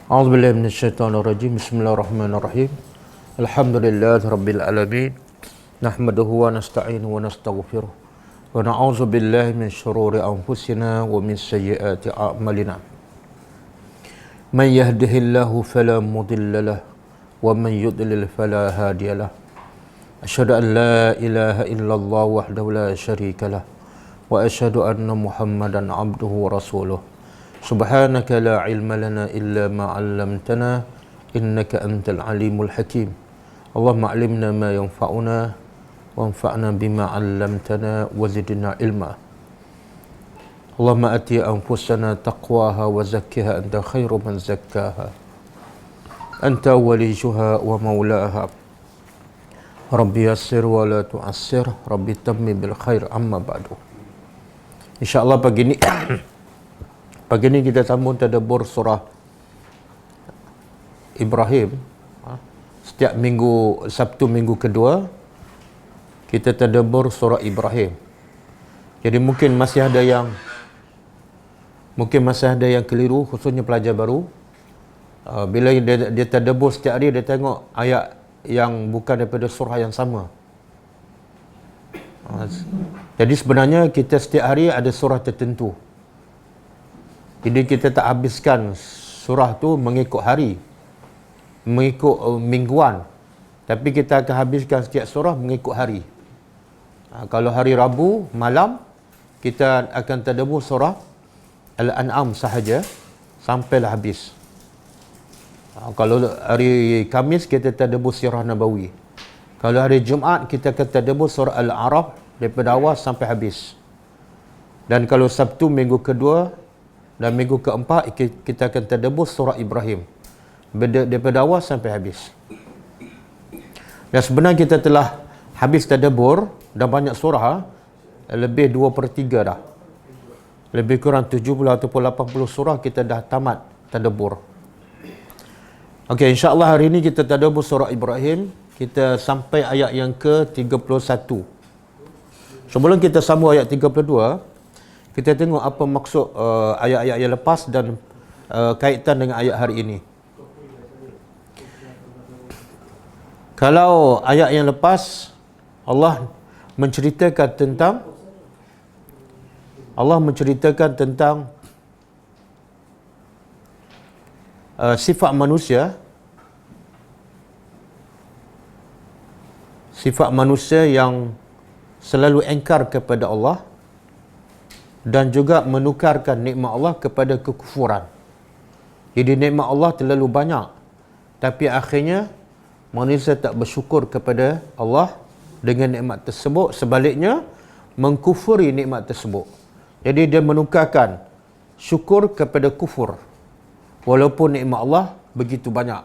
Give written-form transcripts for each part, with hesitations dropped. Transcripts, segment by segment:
A'udzubillahi minasyaitonirrajim. Bismillahirrahmanirrahim. Alhamdulillahirabbil alamin. Nahmaduhu wa nasta'inuhu wa nastaghfiruh. Wa na'udzu billahi min syururi anfusina wa min sayyiati a'malina. Man yahdihillahu fala mudilla lahu wa man yudlil fala hadiya lahu. Asyhadu an la ilaha illallah wahdahu la syarika lah wa asyhadu anna Muhammadan abduhu wa rasuluh. Subhanaka la ilma lana illa ma 'allamtana innaka antal alimul hakim. Allahumma 'allimna ma yanfa'una wanfa'na bima 'allamtana wa zidna ilma. Allahumma ati anfusana taqwaha wa zakkiha anta khairu man zakkaha. Anta waliyuha wa maulaha. Rabbi yassir wa la tu'assir, Rabbi tammi bil khair, amma ba'du. InsyaAllah pagi ni kita sambung tadabbur surah Ibrahim. Setiap minggu, Sabtu minggu kedua, kita tadabbur surah Ibrahim. Jadi mungkin masih ada yang keliru, khususnya pelajar baru. Bila dia tadabbur setiap hari, dia tengok ayat yang bukan daripada surah yang sama. Jadi sebenarnya kita setiap hari ada surah tertentu. Jadi kita tak habiskan surah tu mengikut hari, mengikut mingguan, tapi kita akan habiskan setiap surah mengikut hari. Kalau hari Rabu malam, kita akan tadabbur surah Al-An'am sahaja sampailah habis. Kalau hari Khamis, kita tadabbur sirah Nabawi. Kalau hari Jumaat, kita akan tadabbur surah Al-A'raf daripada awal sampai habis. Dan kalau Sabtu minggu kedua dan minggu keempat, kita akan tadabbur surah Ibrahim daripada awal sampai habis. Dan sebenarnya kita telah habis tadabbur dan banyak surah, lebih 2/3 dah. Lebih kurang 70 ataupun 80 surah kita dah tamat tadabbur. Okey, insya-Allah hari ini kita tadabbur surah Ibrahim. Kita sampai ayat yang ke-31. Sebelum kita sambung ayat 32, kita tengok apa maksud ayat-ayat yang lepas dan kaitan dengan ayat hari ini. Kalau ayat yang lepas, Allah menceritakan tentang sifat manusia yang selalu engkar kepada Allah dan juga menukarkan nikmat Allah kepada kekufuran. Jadi nikmat Allah terlalu banyak, tapi akhirnya manusia tak bersyukur kepada Allah dengan nikmat tersebut, sebaliknya mengkufuri nikmat tersebut. Jadi dia menukarkan syukur kepada kufur, walaupun nikmat Allah begitu banyak.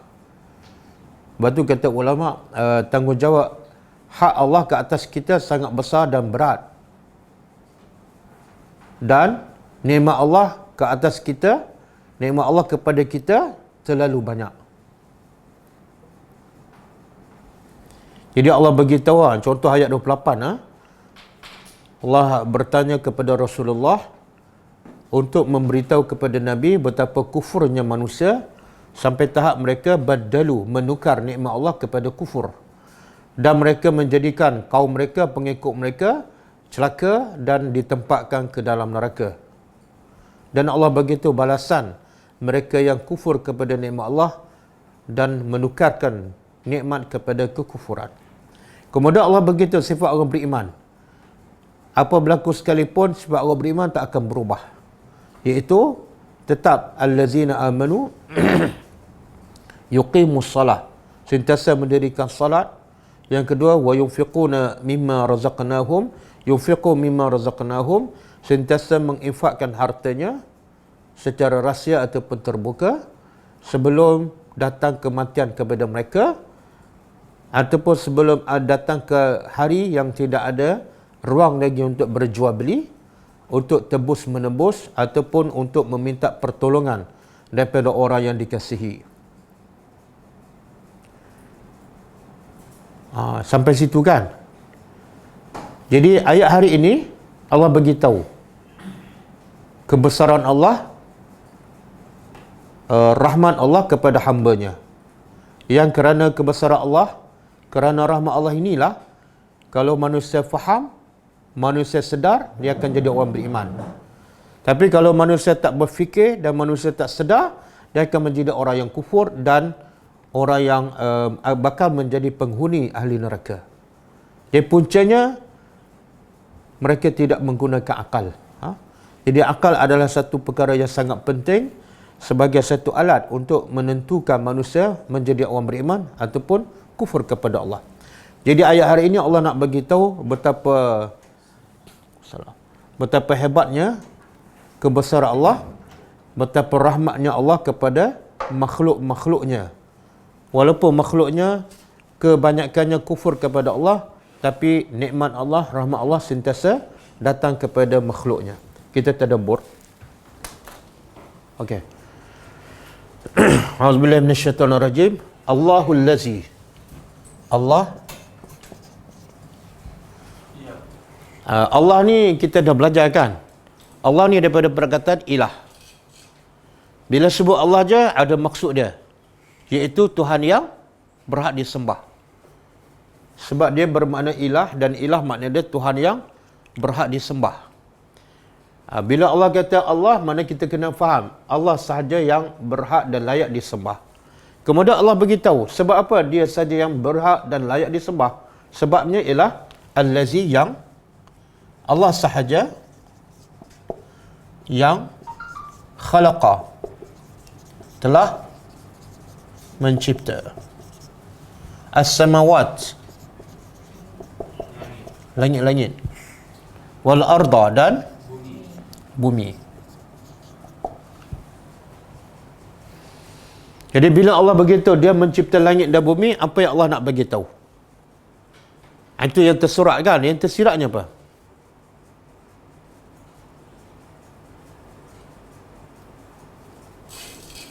Sebab tu kata ulama, tanggungjawab hak Allah ke atas kita sangat besar dan berat. Dan nikmat Allah ke atas kita, nikmat Allah kepada kita terlalu banyak. Jadi Allah beritahu, contoh ayat 28, Allah bertanya kepada Rasulullah untuk memberitahu kepada Nabi betapa kufurnya manusia sampai tahap mereka badalu, menukar nikmat Allah kepada kufur. Dan mereka menjadikan kaum mereka, pengikut mereka, celaka dan ditempatkan ke dalam neraka. Dan Allah beritahu balasan mereka yang kufur kepada nikmat Allah dan menukarkan nikmat kepada kekufuran. Kemudian Allah beritahu sifat orang beriman. Apa berlaku sekalipun, sifat orang beriman tak akan berubah. Iaitu tetap allazina amanu yuqimus salah, sentiasa mendirikan salat. Yang kedua, wa yunfiquna mimma razaqnahum, yunfiqu mimma razaqnahum, sentiasa menginfakkan hartanya secara rahsia ataupun terbuka sebelum datang kematian kepada mereka, ataupun sebelum datang ke hari yang tidak ada ruang lagi untuk berjual beli, untuk tebus menebus ataupun untuk meminta pertolongan daripada orang yang dikasihi. Sampai situ kan. Jadi ayat hari ini Allah beritahu kebesaran Allah rahmat Allah kepada hambanya. Yang kerana kebesaran Allah, kerana rahmat Allah inilah, kalau manusia faham, manusia sedar, dia akan jadi orang beriman. Tapi kalau manusia tak berfikir dan manusia tak sedar, dia akan menjadi orang yang kufur dan orang yang bakal menjadi penghuni ahli neraka. Jadi puncanya, mereka tidak menggunakan akal. Jadi akal adalah satu perkara yang sangat penting sebagai satu alat untuk menentukan manusia menjadi orang beriman ataupun kufur kepada Allah. Jadi ayat hari ini Allah nak bagi tahu betapa hebatnya kebesaran Allah, betapa rahmatnya Allah kepada makhluk-makhluknya. Walaupun makhluknya kebanyakannya kufur kepada Allah, tapi nikmat Allah, rahmat Allah sentiasa datang kepada makhluknya. Kita tadabbur. Okey. A'udzubillahi minasyaitonirrajim. Allahul Lazi. Allah Allah ni kita dah belajar kan? Allah ni daripada perkataan ilah. Bila sebut Allah je ada maksud dia, iaitu Tuhan yang berhak disembah. Sebab dia bermakna ilah, dan ilah makna dia Tuhan yang berhak disembah. Bila Allah kata Allah, mana kita kena faham Allah sahaja yang berhak dan layak disembah. Kemudian Allah beritahu sebab apa dia sahaja yang berhak dan layak disembah. Sebabnya ialah Al-Lazi, yang Allah sahaja yang khalaqa, telah mencipta as-samawat, langit-langit, wal arda, dan bumi. Jadi bila Allah beritahu dia mencipta langit dan bumi, apa yang Allah nak bagi tahu? Itu yang tersurat kan? Yang tersiratnya apa?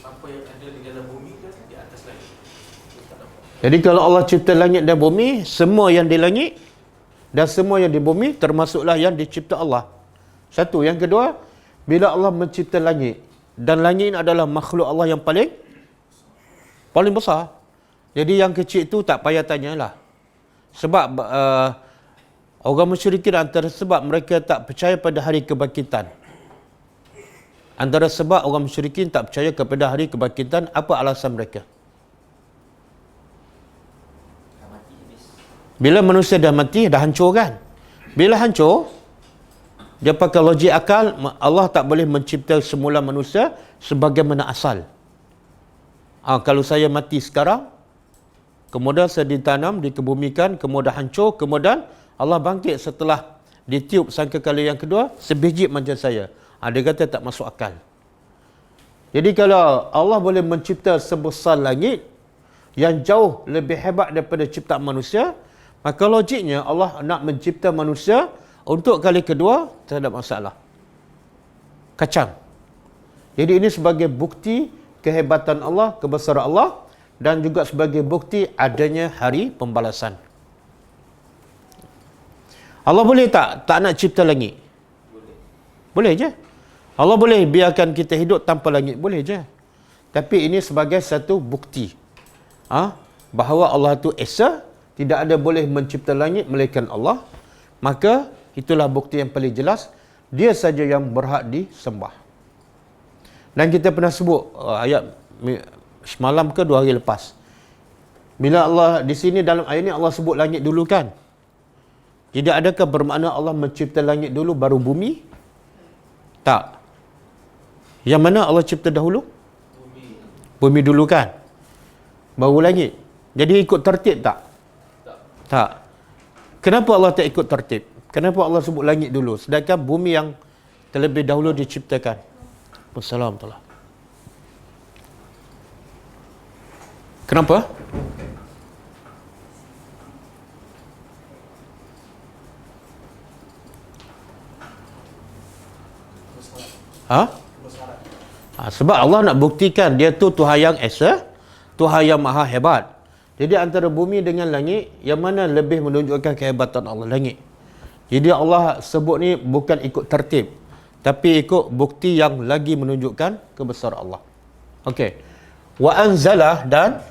Apa yang ada di dalam bumi dan di atas langit. Jadi kalau Allah cipta langit dan bumi, semua yang di langit dan semua yang di bumi termasuklah yang dicipta Allah. Satu. Yang kedua, bila Allah mencipta langit, dan langit ini adalah makhluk Allah yang paling besar. Jadi yang kecil itu tak payah tanyalah. Sebab orang musyrikin, antara sebab mereka tak percaya pada hari kebangkitan. Antara sebab orang musyrikin tak percaya kepada hari kebangkitan, apa alasan mereka? Bila manusia dah mati, dah hancur kan? Bila hancur, dia pakai logik akal, Allah tak boleh mencipta semula manusia sebagaimana asal. Kalau saya mati sekarang, kemudian saya ditanam, dikebumikan, kemudian hancur, kemudian Allah bangkit setelah ditiup sangkakala yang kedua, sebiji macam saya. Dia kata tak masuk akal. Jadi kalau Allah boleh mencipta sebesar langit yang jauh lebih hebat daripada ciptaan manusia, maka logiknya Allah nak mencipta manusia untuk kali kedua, tak ada masalah. Kacang. Jadi ini sebagai bukti kehebatan Allah, kebesaran Allah, dan juga sebagai bukti adanya hari pembalasan. Allah boleh tak nak cipta langit? Boleh je. Allah boleh biarkan kita hidup tanpa langit, boleh je. Tapi ini sebagai satu bukti bahawa Allah tu esa, tidak ada boleh mencipta langit melainkan Allah. Maka itulah bukti yang paling jelas, dia saja yang berhak disembah. Dan kita pernah sebut ayat semalam ke 2 hari lepas. Bila Allah di sini dalam ayat ini Allah sebut langit dulu kan? Jadi adakah bermakna Allah mencipta langit dulu baru bumi? Tak. Yang mana Allah cipta dahulu? Bumi dulu kan? Baru langit. Jadi ikut tertib tak? Tak. Kenapa Allah tak ikut tertib? Kenapa Allah sebut langit dulu sedangkan bumi yang terlebih dahulu diciptakan? Wassalamualaikum. Kenapa? Sebab Allah nak buktikan dia tu Tuhan yang esa, Tuhan yang maha hebat. Jadi antara bumi dengan langit, yang mana lebih menunjukkan kehebatan Allah? Langit. Jadi Allah sebut ni bukan ikut tertib, tapi ikut bukti yang lagi menunjukkan kebesaran Allah. Okey. Wa anzala, dan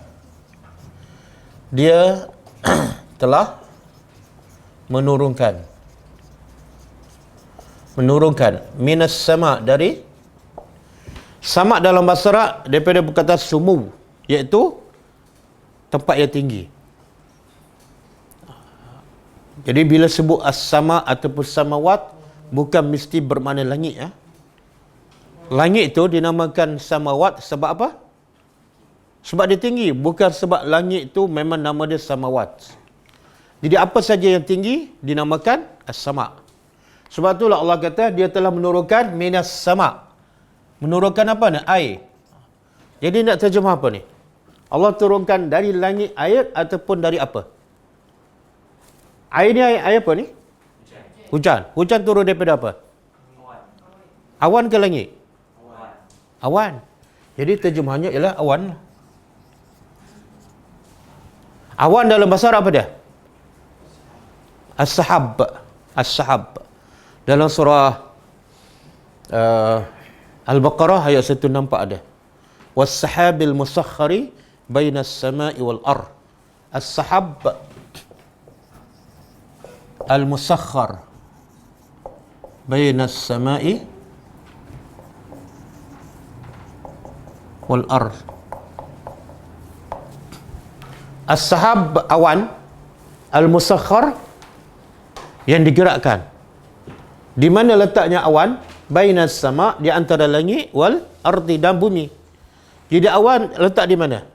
dia telah menurunkan minas sama, dari sama dalam bahasa Arab daripada perkataan sumu, iaitu tempat yang tinggi. Jadi bila sebut as-sama ataupun samawat, bukan mesti bermakna langit, ya. Langit itu dinamakan samawat sebab apa? Sebab dia tinggi, bukan sebab langit itu memang nama dia samawat. Jadi apa saja yang tinggi dinamakan as-sama. Sebab itulah Allah kata dia telah menurunkan minas sama. Menurunkan apa ni? Air. Jadi nak terjemah apa ni? Allah turunkan dari langit air ataupun dari apa? Air ni air apa ni? Hujan. Hujan turun daripada apa? Awan ke langit? Awan. Jadi terjemahannya ialah awan. Awan dalam bahasa Arab apa dia? As-sahab. As-sahab. Dalam surah Al-Baqarah ayat 164 ada. Was-sahabil musakhkhari bainas sama'i wal ard. As-sahab al-musakhkhar bainas sama'i wal ard. As-sahab awan, al-musakhkhar yang digerakkan. Di mana letaknya awan? Bainas sama, di antara langit, wal ardi, dan bumi. Jadi awan letak di mana?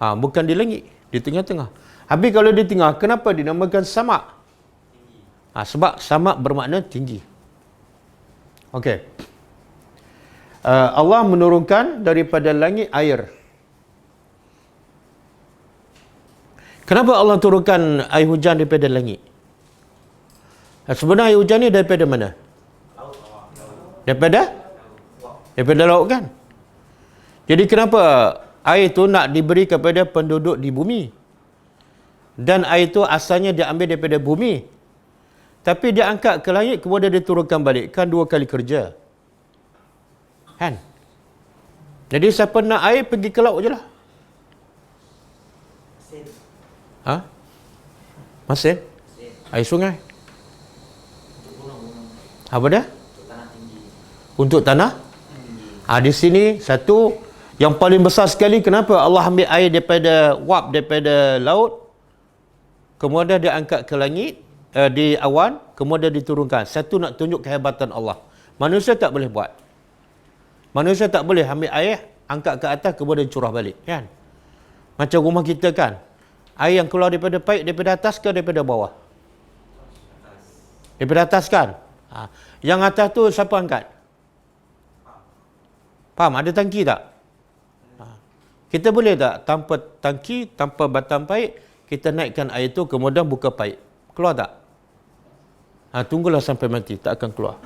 Bukan di langit, di tengah-tengah. Habis kalau di tengah, kenapa dinamakan sama? Sebab sama bermakna tinggi. Okey. Allah menurunkan daripada langit air. Kenapa Allah turunkan air hujan daripada langit? Sebenarnya air hujan ni daripada mana? Daripada laut kan? Jadi kenapa air itu nak diberi kepada penduduk di bumi? Dan air itu asalnya diambil daripada bumi. Tapi dia angkat ke langit, kemudian diturunkan balik. Kan 2 kali kerja. Kan? Jadi siapa nak air, pergi ke laut je lah. Masin? Air sungai? Apa dia? Untuk tanah? Di sini satu yang paling besar sekali, kenapa Allah ambil air daripada daripada laut, kemudian dia angkat ke langit, di awan, kemudian diturunkan. Satu nak tunjuk kehebatan Allah. Manusia tak boleh buat. Manusia tak boleh ambil air, angkat ke atas, kemudian curah balik, kan? Macam rumah kita kan, air yang keluar daripada paip, daripada atas ke daripada bawah? Daripada atas kan? Yang atas tu siapa angkat? Faham? Ada tangki tak? Kita boleh tak tanpa tangki, tanpa batang paip, kita naikkan air tu, kemudian buka paip? Keluar tak? Tunggulah sampai mati, tak akan keluar.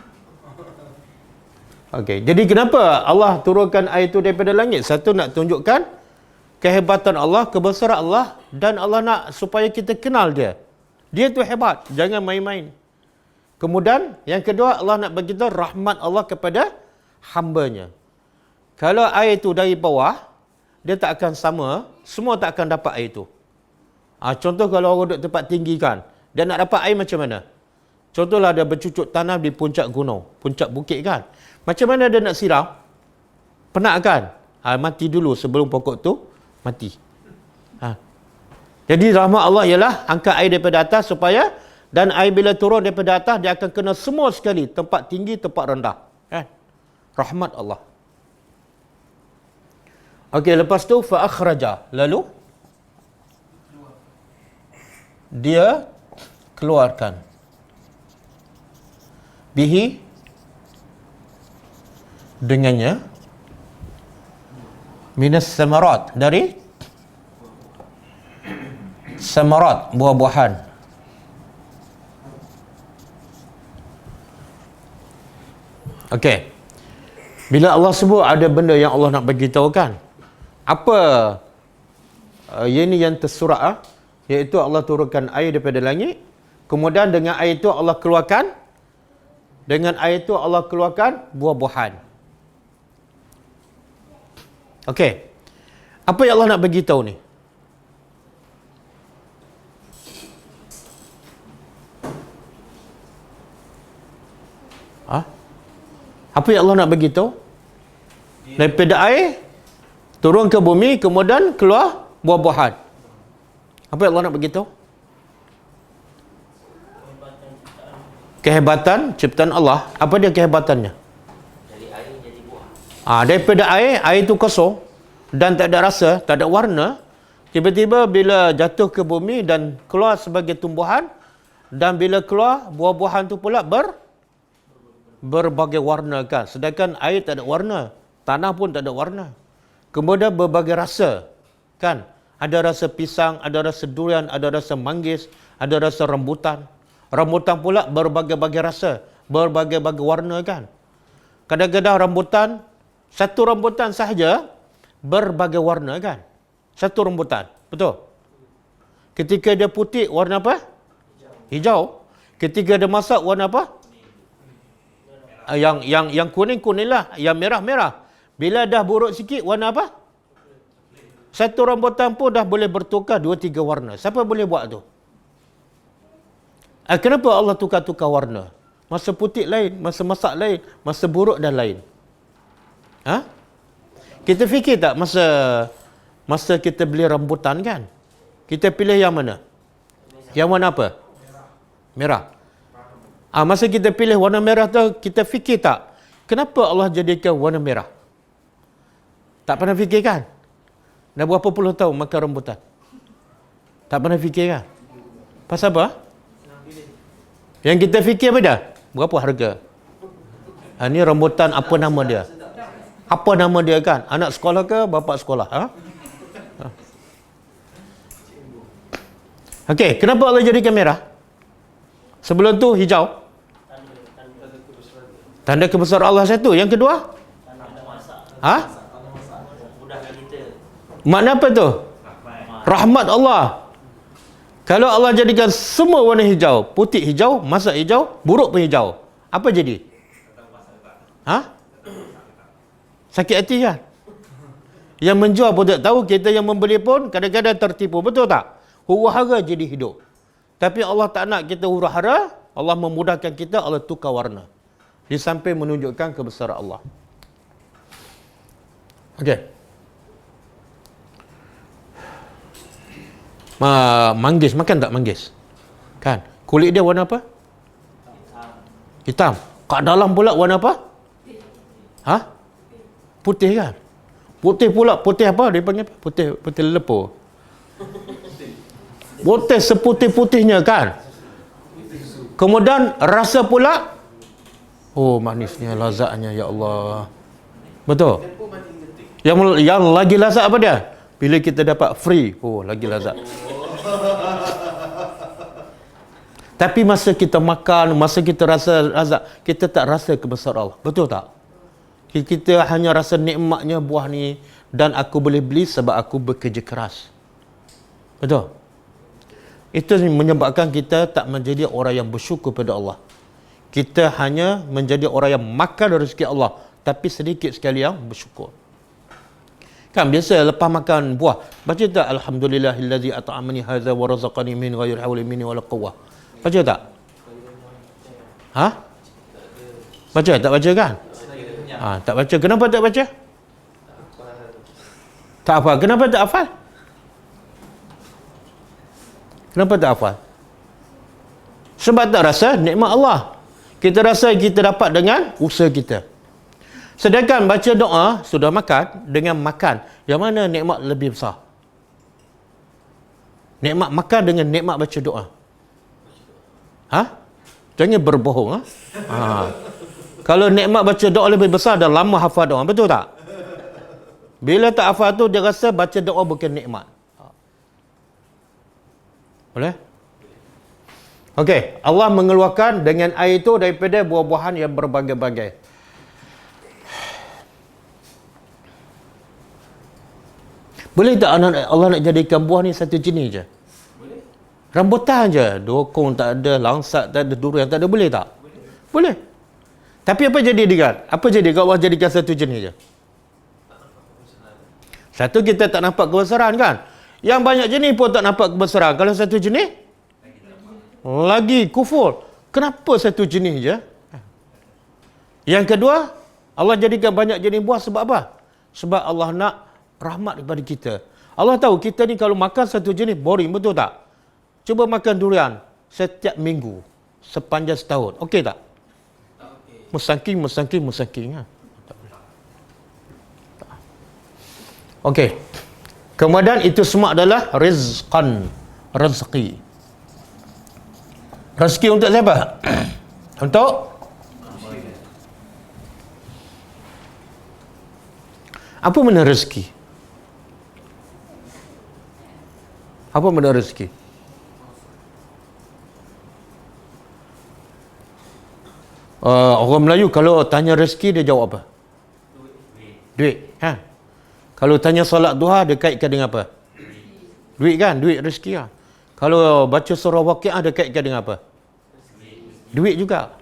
Okey, jadi kenapa Allah turunkan air itu daripada langit? Satu, nak tunjukkan kehebatan Allah, kebesaran Allah, dan Allah nak supaya kita kenal dia. Dia tu hebat, jangan main-main. Kemudian yang kedua, Allah nak bagi tahu rahmat Allah kepada hamba-Nya. Kalau air itu dari bawah, dia tak akan sama, semua tak akan dapat air itu. Contoh kalau orang duduk tempat tinggi kan, dia nak dapat air macam mana? Contohlah dia bercucuk tanam di puncak gunung, puncak bukit kan. Macam mana dia nak siram? Penat kan? Mati dulu sebelum pokok tu mati. Jadi rahmat Allah ialah angkat air daripada atas supaya, dan air bila turun daripada atas, dia akan kena semua sekali, tempat tinggi, tempat rendah. Rahmat Allah. Okey, lepas tu fa akhraja, lalu dia keluarkan bihi, dengannya, minas samarat, dari samarat, buah-buahan. Okey. Bila Allah sebut ada benda yang Allah nak bagi tahu kan, apa ini yang tersurat, iaitu Allah turunkan air daripada langit, kemudian dengan air itu Allah keluarkan buah-buahan. Okey. Apa yang Allah nak bagi tahu ni? Apa yang Allah nak bagi tahu? Daripada air turun ke bumi, kemudian keluar buah-buahan. Apa yang Allah nak bagi tahu? Kehebatan ciptaan Allah. Apa dia kehebatannya? Dari air jadi buah. Daripada air itu kosong dan tak ada rasa, tak ada warna. Tiba-tiba bila jatuh ke bumi dan keluar sebagai tumbuhan, dan bila keluar buah-buahan tu pula berbagai warna kan. Sedangkan air tak ada warna, tanah pun tak ada warna. Kemudian berbagai rasa kan. Ada rasa pisang, ada rasa durian, ada rasa manggis, ada rasa rambutan. Rambutan pula berbagai-bagai rasa, berbagai-bagai warna kan. Kadang-kadang rambutan, satu rambutan sahaja berbagai warna kan. Satu rambutan, betul? Ketika dia putih, warna apa? Hijau. Ketika dia masak, warna apa? Yang kuning-kuning lah, yang merah-merah. Bila dah buruk sikit, warna apa? Satu rambutan pun dah boleh bertukar 2-3 warna. Siapa boleh buat tu? Kenapa Allah tukar-tukar warna? Masa putih lain, masa masak lain, masa buruk dan lain. Kita fikir tak masa kita beli rambutan kan? Kita pilih yang mana? Yang warna apa? Merah. Masa kita pilih warna merah tu, kita fikir tak? Kenapa Allah jadikan warna merah? Tak pernah fikir kan? Dah berapa puluh tahun makan rambutan? Tak pernah fikir kan? Pasal apa? Yang kita fikir apa dah? Berapa harga? Ni rambutan apa nama dia? Apa nama dia kan? Anak sekolah ke bapa sekolah? Okey, kenapa Allah jadikan merah? Sebelum tu hijau. Tanda kebesaran Allah satu. Yang kedua? Makna apa tu? Rahmat Allah. Kalau Allah jadikan semua warna hijau, putih hijau, masak hijau, buruk pun hijau, apa jadi? Sakit hati kan? Yang menjual pun tak tahu, kita yang membeli pun kadang-kadang tertipu, betul tak? Huru-hara jadi hidup. Tapi Allah tak nak kita huru-hara, Allah memudahkan kita, Allah tukar warna. Di samping menunjukkan kebesaran Allah. Okey. Manggis, makan tak manggis? Kan? Kulit dia warna apa? Hitam. Kat dalam pula warna apa? Putih kan? Putih pula, putih apa? Dia panggil apa? Putih lepo. Putih seputih-putihnya kan? Kemudian rasa pula, oh manisnya, lazatnya, ya Allah. Betul? Yang lagi lazat apa dia? Bila kita dapat free, oh lagi lazat. Tapi masa kita makan, masa kita rasa lazat, kita tak rasa kebesaran Allah. Betul tak? Kita hanya rasa nikmatnya buah ni, dan aku boleh beli sebab aku bekerja keras. Betul? Itu menyebabkan kita tak menjadi orang yang bersyukur pada Allah. Kita hanya menjadi orang yang makan rezeki Allah, tapi sedikit sekali yang bersyukur. Kan biasa lepas makan buah, baca tak alhamdulillahillazi at'amani hadza wa razaqani min ghairi haulin minni wala quwwah. Baca tak? Baca tak baca kan? Tak baca. Kenapa tak baca? Tak hafal. Kenapa tak hafal? Kenapa tak hafal? Sebab tak rasa nikmat Allah. Kita rasa kita dapat dengan usaha kita. Sedangkan baca doa, sudah makan, dengan makan, yang mana nikmat lebih besar? Nikmat makan dengan nikmat baca doa. Jangan berbohong. Kalau nikmat baca doa lebih besar, dah lama hafal doa. Betul tak? Bila tak hafal tu, dia rasa baca doa bukan nikmat. Boleh? Okey, Allah mengeluarkan dengan air itu daripada buah-buahan yang berbagai-bagai. Boleh tak Allah nak jadikan buah ni satu jenis je? Boleh. Rambutan je. Dokong tak ada, langsat tak ada, durian tak ada. Boleh tak? Boleh. Tapi apa jadi dengan? Apa jadi kalau Allah jadikan satu jenis je? Satu, kita tak nampak kebesaran kan. Yang banyak jenis pun tak nampak kebesaran. Kalau satu jenis, lagi kufur. Kenapa satu jenis je? Yang kedua, Allah jadikan banyak jenis buah sebab apa? Sebab Allah nak rahmat kepada kita. Allah tahu kita ni kalau makan satu jenis boring, betul tak? Cuba makan durian setiap minggu sepanjang setahun. Okey tak? Musangking. Ha? Okey. Kemudian itu semua adalah rizqan, rezeki. Rezeki untuk siapa? Untuk apa benda rezeki? Apa benda rezeki? Orang Melayu kalau tanya rezeki dia jawab apa? Duit. Ha? Kalau tanya solat duha dia kaitkan dengan apa? Duit kan? Duit rezeki lah. Kalau baca surah Waqiah dia kaitkan dengan apa? Duit juga.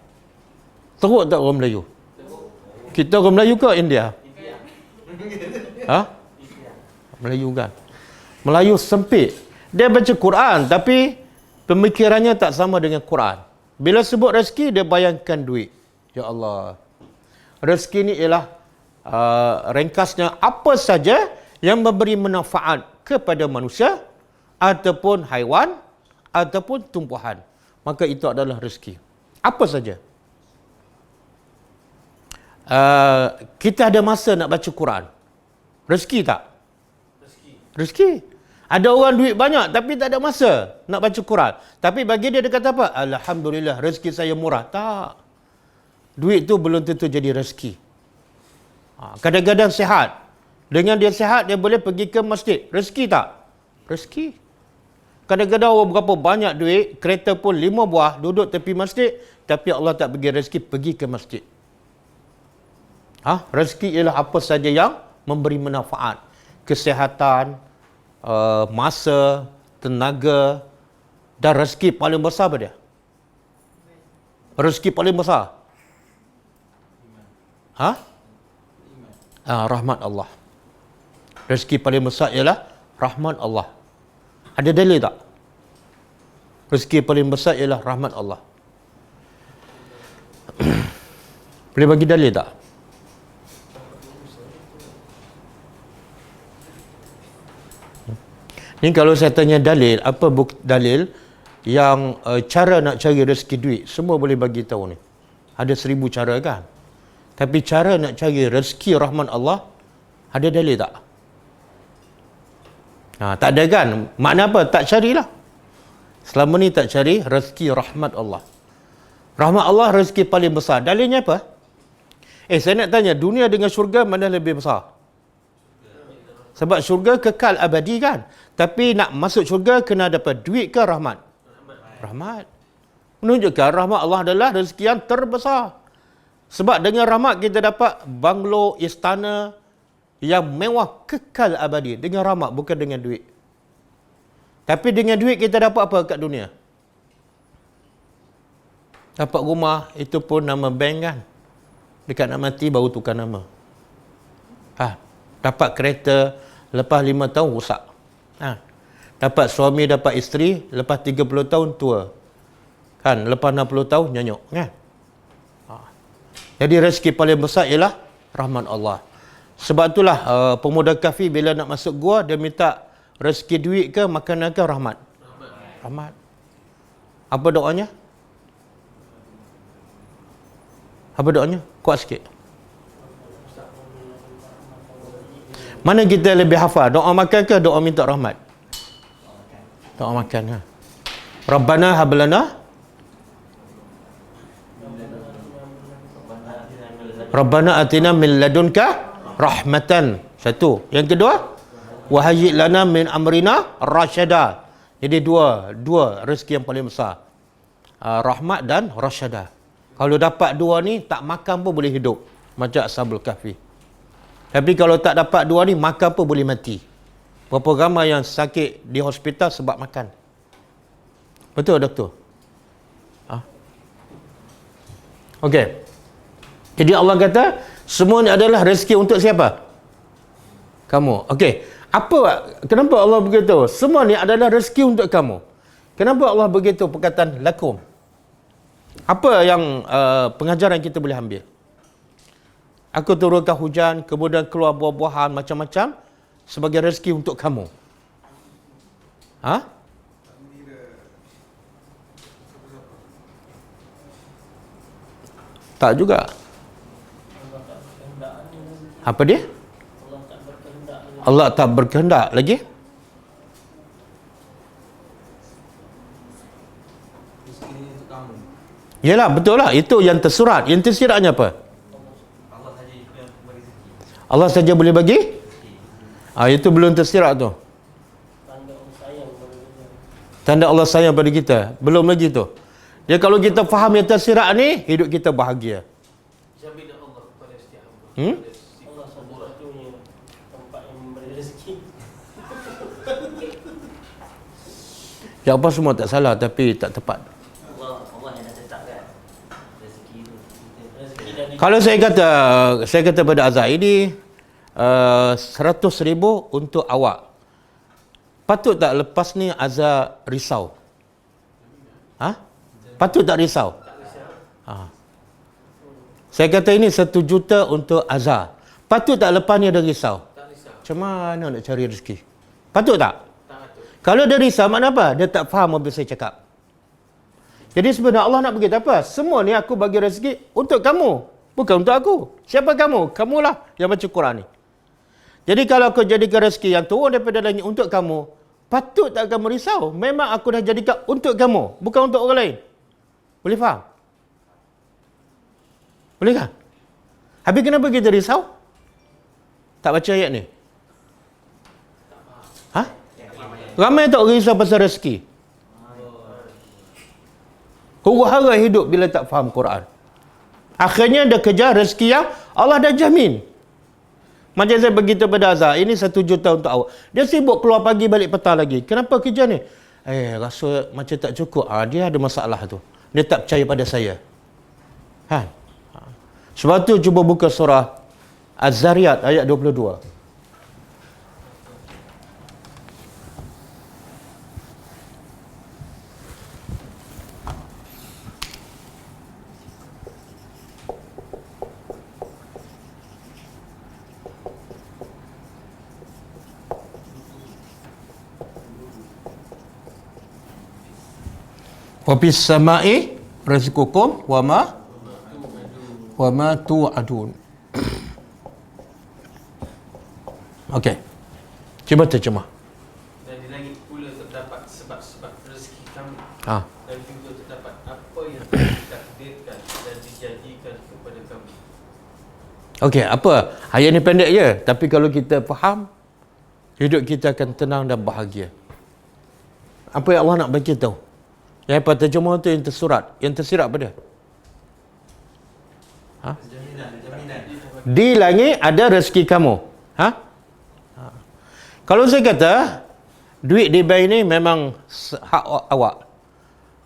Teruk tak orang Melayu? Kita orang Melayu ke India? Ha? Melayu kan? Melayu sempit. Dia baca Quran tapi pemikirannya tak sama dengan Quran. Bila sebut rezeki dia bayangkan duit. Ya Allah. Rezeki ni ialah ringkasnya apa saja yang memberi manfaat kepada manusia ataupun haiwan ataupun tumbuhan. Maka itu adalah rezeki. Apa saja. Kita ada masa nak baca Quran. Rezeki tak? Rezeki. Ada orang duit banyak tapi tak ada masa nak baca Quran. Tapi bagi dia kata apa? Alhamdulillah rezeki saya murah. Tak. Duit tu belum tentu jadi rezeki. Kadang-kadang sihat. Dengan dia sihat dia boleh pergi ke masjid. Rezeki tak? Rezeki. Kadang-kadang orang berapa banyak duit, kereta pun 5 buah duduk tepi masjid tapi Allah tak bagi rezeki pergi ke masjid. Rezeki ialah apa saja yang memberi manfaat. Kesihatan, masa, tenaga, dan rezeki paling besar apa dia? Rezeki paling besar? Rahmat Allah. Rezeki paling besar ialah rahmat Allah. Ada dalil tak? Rezeki paling besar ialah rahmat Allah. Boleh bagi dalil tak? Ni kalau saya tanya dalil, apa dalil yang cara nak cari rezeki duit, semua boleh bagi tahu ni. Ada 1000 cara kan? Tapi cara nak cari rezeki rahmat Allah, ada dalil tak? Tak ada kan? Makna apa? Tak carilah. Selama ni tak cari rezeki rahmat Allah. Rahmat Allah rezeki paling besar. Dalilnya apa? Saya nak tanya, dunia dengan syurga mana lebih besar? Sebab syurga kekal abadi kan? Tapi nak masuk syurga kena dapat duit ke rahmat? Rahmat. Menunjukkan rahmat Allah adalah rezeki yang terbesar. Sebab dengan rahmat kita dapat banglo, istana yang mewah kekal abadi. Dengan rahmat, bukan dengan duit. Tapi dengan duit kita dapat apa kat dunia? Dapat rumah, itu pun nama bank kan? Dekat nak mati baru tukar nama. Dapat kereta, lepas 5 tahun rosak. Dapat suami, dapat isteri, lepas 30 tahun tua. Kan? Lepas 60 tahun nyanyuk. Kan? Jadi rezeki paling besar ialah rahmat Allah. Sebab itulah pemuda kafir bila nak masuk gua, dia minta rezeki duit ke makanan ke rahmat? Rahmat. Apa doanya? Apa doanya? Kuat sikit. Mana kita lebih hafal? Doa makan ke doa minta rahmat? Doa makan. Rabbana hablana Rabbana atina min ladunka rahmatan. Satu. Yang kedua, wahayyi lana min amrina rasyada. Jadi dua rezeki yang paling besar. Rahmat dan rasyada. Kalau dapat dua ni, tak makan pun boleh hidup. Macam Ashabul Kahfi. Tapi kalau tak dapat dua ni, makan pun boleh mati. Berapa ramai yang sakit di hospital sebab makan. Betul, doktor? Okey. Jadi Allah kata, semua ni adalah rezeki untuk siapa? Kamu. Okey. Kenapa Allah begitu? Semua ni adalah rezeki untuk kamu. Kenapa Allah begitu perkataan lakum? Apa yang pengajaran kita boleh ambil? Aku turunkan hujan, kemudian keluar buah-buahan macam-macam sebagai rezeki untuk kamu. Ha? Tak juga. Apa dia? Allah tak berkehendak lagi. Rezeki ini untuk kamu. Yalah, betul lah. Itu yang tersurat. Yang tersiratnya apa? Allah saja yang beri rezeki. Allah saja boleh bagi? Itu belum tersirat tu. Tanda Allah sayang pada kita. Belum lagi tu. Dia kalau kita faham yang tersirat ni, hidup kita bahagia. Jaminan Allah kepada setiap hamba. Hmm? Allah satu-satunya tempat yang memberi rezeki. Ya apa semua tak salah tapi tak tepat. Allah yang dah tetapkan rezeki itu. Rezeki dah di Kalau saya kata pada Azhar ini 100,000 untuk awak. Patut tak lepas ni Azhar risau? Patut tak risau? Saya kata ini 1 juta untuk Azhar. Patut tak lepas ni ada risau? Tak risau. Macam mana nak cari rezeki? Patut tak? Tak patut. Kalau dia risau, makna apa? Dia tak faham apa saya cakap. Jadi sebenarnya Allah nak beritahu apa? Semua ni aku bagi rezeki untuk kamu. Bukan untuk aku. Siapa kamu? Kamulah yang baca Quran ni. Jadi kalau aku jadikan rezeki yang turun daripada langit untuk kamu, patut tak kamu risau? Memang aku dah jadikan untuk kamu. Bukan untuk orang lain. Boleh faham? Boleh kan? Habis kenapa kita risau? Tak baca ayat ni? Ramai tak risau pasal rezeki? Huru-hara hidup bila tak faham Quran. Akhirnya dia kejar rezeki yang Allah dah jamin. Macam saya begitu pada Azhar, ini 1 juta untuk awak. Dia sibuk keluar pagi balik petang lagi. Kenapa kerja ni? Rasa macam tak cukup. Dia ada masalah tu. Dia tak percaya pada saya. Sebab tu cuba buka surah Az-Zariyat ayat 22. Wa fis samai rizqukum wa ma tu'adun. Okey. Cuba terjemah. Dan di langit pula terdapat sebab-sebab rezeki kamu. Dan juga terdapat apa yang ditakdirkan dan dijanjikan kepada kamu. Okey, apa? Ayat ni pendek je, tapi kalau kita faham, hidup kita akan tenang dan bahagia. Apa yang Allah nak bagi tahu? Yang apa terjemah tu yang tersurat. Yang tersirat apa dia? Jaminan. Di langit ada rezeki kamu. Kalau saya kata duit di bank ni memang hak awak.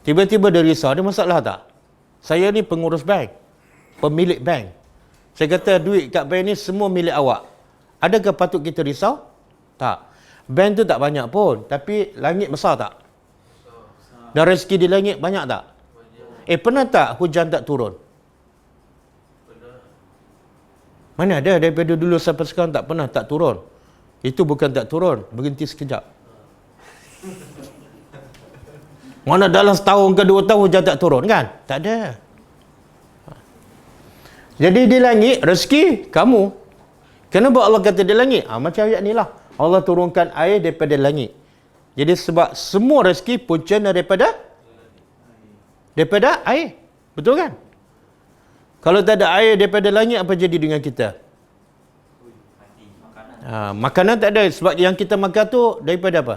Tiba-tiba dia risau, ada masalah tak? Saya ni pengurus bank, pemilik bank. Saya kata duit kat bank ni semua milik awak. Adakah patut kita risau? Tak. Bank tu tak banyak pun, tapi langit besar tak? Dan rezeki di langit banyak tak? Pernah tak hujan tak turun? Mana ada daripada dulu sampai sekarang tak pernah tak turun. Itu bukan tak turun, berhenti sekejap. Mana dalam setahun ke 2 tahun hujan tak turun kan? Tak ada. Jadi di langit rezeki kamu. Kenapa Allah kata di langit? Macam ayat ni lah. Allah turunkan air daripada langit. Jadi sebab semua rezeki punca daripada air. Betul kan? Kalau tak ada air daripada langit, apa jadi dengan kita? Makanan tak ada. Sebab yang kita makan tu daripada apa?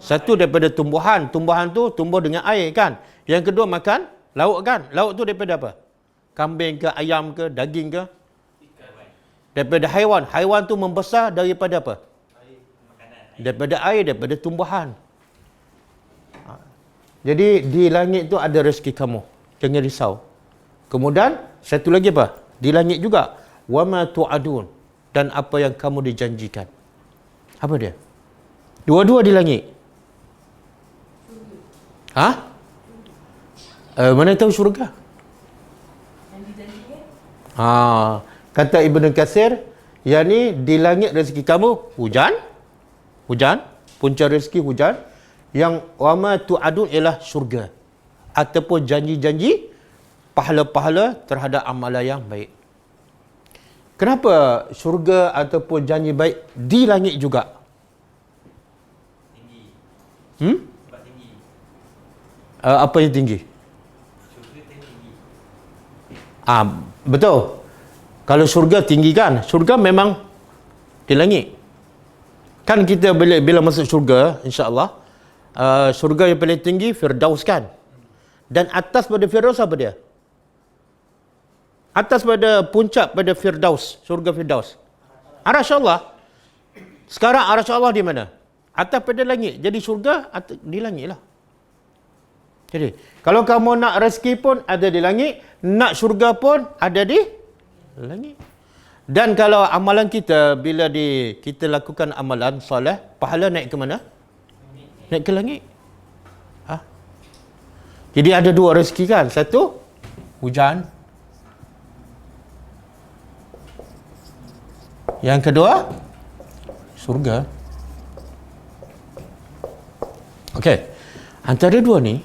Satu daripada tumbuhan. Tumbuhan tu tumbuh dengan air kan? Yang kedua makan lauk kan? Lauk tu daripada apa? Kambing ke, ayam ke, daging ke? Daripada haiwan. Haiwan tu membesar daripada apa? Daripada air, daripada tumbuhan. Jadi di langit tu ada rezeki kamu. Jangan risau. Kemudian satu lagi apa? Di langit juga. Wa ma tu'adun. dan apa yang kamu dijanjikan. Apa dia? Dua-dua di langit. Mana tahu syurga? Kata Ibnu Katsir, yakni di langit rezeki kamu hujan, punca rezeki hujan, yang wama tu'adun ialah syurga ataupun janji-janji pahala-pahala terhadap amalan yang baik. Kenapa syurga ataupun janji baik di langit juga? Tinggi. Sebab tinggi. Apa yang tinggi? Syurga tinggi. Betul. Kalau syurga tinggi kan, syurga memang di langit. Kan kita bila masuk syurga, insya-Allah, syurga yang paling tinggi Firdaus kan. Dan atas pada Firdaus apa dia? Atas pada puncak pada Firdaus, syurga Firdaus. Arasy Allah. Sekarang arasy Allah di mana? Atas pada langit. Jadi syurga di langit lah. Jadi, kalau kamu nak rezeki pun ada di langit, nak syurga pun ada di langit. Dan kalau amalan kita, bila kita lakukan amalan soleh, pahala naik ke mana? Naik ke langit. Jadi ada dua rezeki kan? Satu, hujan. Yang kedua, syurga. Okey. Antara dua ni,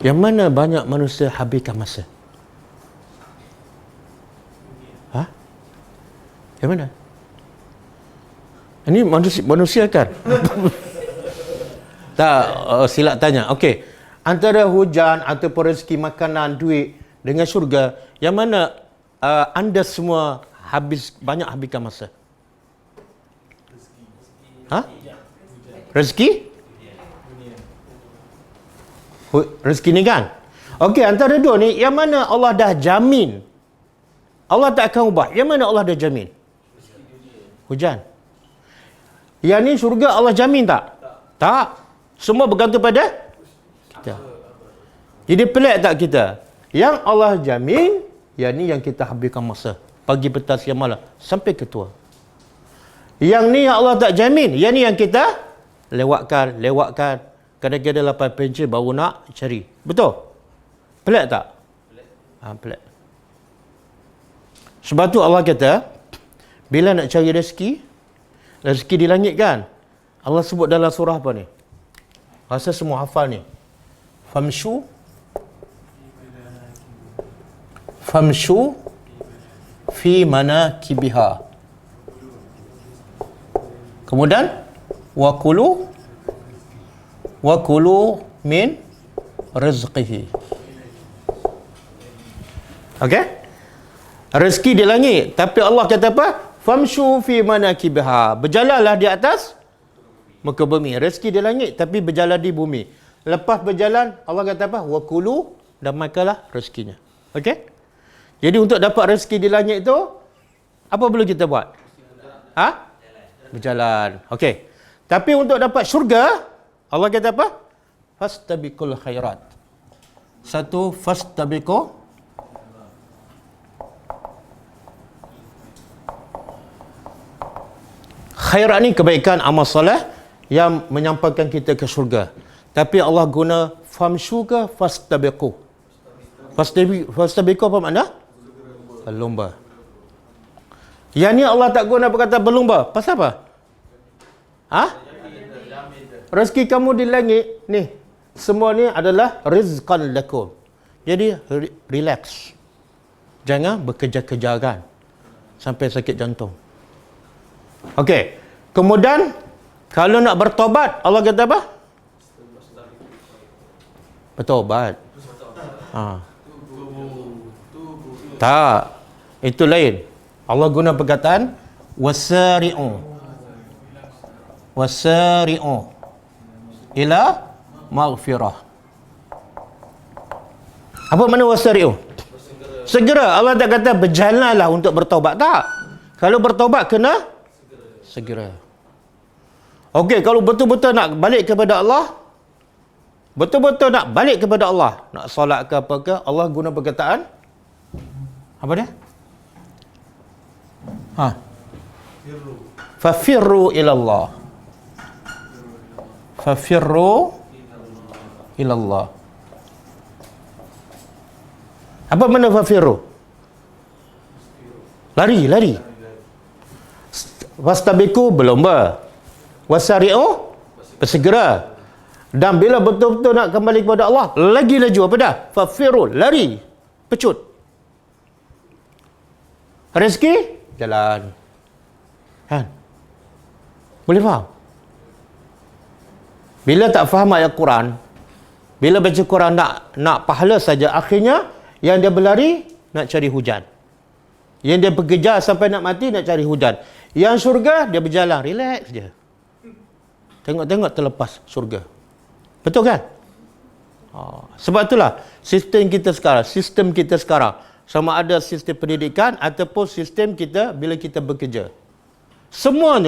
yang mana banyak manusia habiskan masa? Yang mana? Ini manusia kan? Tak, silap tanya. Okey. Antara hujan ataupun rezeki makanan, duit dengan syurga, yang mana anda semua banyak habiskan masa? Rezeki? Rezeki ni kan? Okey, antara dua ni, yang mana Allah dah jamin Allah tak akan ubah? Yang mana Allah dah jamin? Hujan. Yang ni syurga Allah jamin tak? Tak. Semua bergantung pada kita. Jadi pelik tak kita? Yang Allah jamin, yang ni yang kita habiskan masa. Pagi, petang, siang, malam. Sampai ke tua. Yang ni yang Allah tak jamin. Yang ni yang kita lewatkan. Kadang-kadang 8 pencen baru nak cari. Betul? Pelik tak? Pelik. Sebab tu Allah kata, bila nak cari rezeki di langit kan? Allah sebut dalam surah apa ni? Rasa semua hafal ni. Famshu fi manakibiha. Kemudian wa kulu min rizqihi. Okey? Rezeki di langit, tapi Allah kata apa? Famshu fi manakibiha. Berjalanlah di atas muka bumi. Rezeki di langit, tapi berjalan di bumi. Lepas berjalan, Allah kata apa? Wa kulu, dan makanlah rezekinya. Okey? Jadi untuk dapat rezeki di langit itu, apa perlu kita buat? Berjalan. Okey. Tapi untuk dapat syurga, Allah kata apa? Fastabiqul khairat. Satu, fastabiqu. Khairat ni kebaikan amal soleh yang menyampaikan kita ke syurga. Tapi Allah guna famshu ke fastabiqu. Fastabiqu apa makna? Berlumba. Yang ni Allah tak guna perkata berlumba. Pasal apa? Rezeki kamu di langit ni, semua ni adalah rizqan lakum. Jadi relax. Jangan bekerja-kerjakan sampai sakit jantung. Okey. Kemudian kalau nak bertobat, Allah kata apa? Bertobat. Tak. Itu lain. Allah guna perkataan wasari'u ila maghfirah. Apa makna wasari'u? Segera. Allah tak kata berjalanlah untuk bertaubat. Tak. Kalau bertaubat kena segera. Okey, kalau betul-betul nak balik kepada Allah, betul-betul nak balik kepada Allah, nak solat ke apa ke, Allah guna perkataan apa dia? Fafirru ilallah. Fafirru ilallah. Apa makna fafirru? Lari, lari. Wastabiqu, berlomba. Wasari'u, bersegera. Dan bila betul-betul nak kembali kepada Allah, lagi laju. Apa dah? Fafirru, lari. Pecut. Rezeki, jalan. Kan? Boleh faham? Bila tak faham ayat Quran, bila baca Quran nak pahala saja, akhirnya yang dia berlari nak cari hujan. Yang dia bekerja sampai nak mati nak cari hujan. Yang syurga dia berjalan, relax je. Tengok-tengok terlepas syurga. Betul kan? Sebab itulah sistem kita sekarang, sama ada sistem pendidikan ataupun sistem kita bila kita bekerja. Semua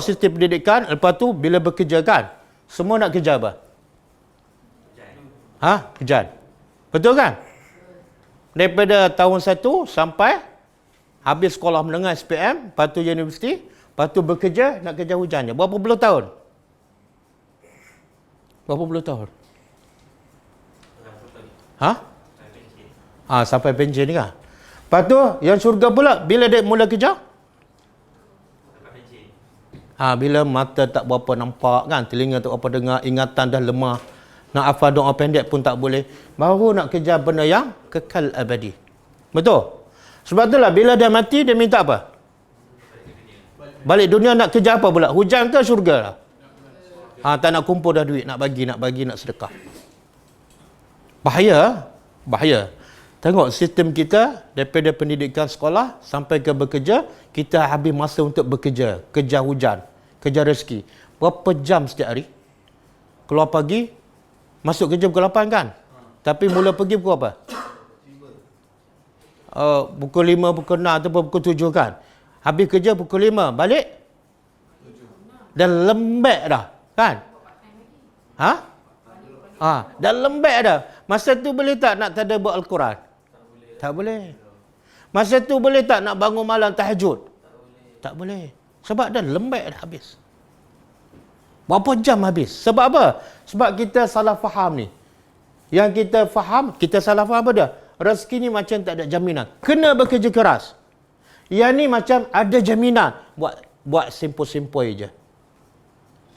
sistem pendidikan, lepas tu bila bekerja kan, semua nak kerja apa? Kejar. Betul kan? Daripada tahun 1 sampai habis sekolah menengah SPM, lepas tu universiti, lepas tu bekerja, nak kerja hujannya. Berapa puluh tahun? Berapa puluh tahun? Sampai pension ni kan? Lepas tu, yang syurga pula, bila dia mula kerja? Bila mata tak berapa nampak kan, telinga tak berapa dengar, ingatan dah lemah, nak hafal doa pendek pun tak boleh, baru nak kejar benda yang kekal abadi. Betul? Sebab itulah bila dia mati, dia minta apa? Balik dunia nak kejar apa pula? Hujan ke syurga lah? Tak nak kumpul dah duit, nak bagi, nak sedekah. Bahaya. Tengok sistem kita, daripada pendidikan sekolah sampai ke bekerja, kita habis masa untuk bekerja, kejar hujan, kejar rezeki. Berapa jam setiap hari? Keluar pagi, masuk kerja pukul 8 kan? Tapi mula pergi pukul apa? Pukul 5, pukul 6 ataupun pukul 7 kan? Habis kerja pukul 5, balik? Dah lembek dah, kan? Dah lembek dah. Masa tu boleh tak nak tadabbur Al-Quran? Tak boleh. Masa tu boleh tak nak bangun malam tahajud? Tak boleh. Sebab dah lembek dah habis. Berapa jam habis? Sebab apa? Sebab kita salah faham ni. Yang kita faham, kita salah faham apa dah? Rezeki ni macam tak ada jaminan. Kena bekerja keras. Yang ni macam ada jaminan. Buat simpul-simpul je.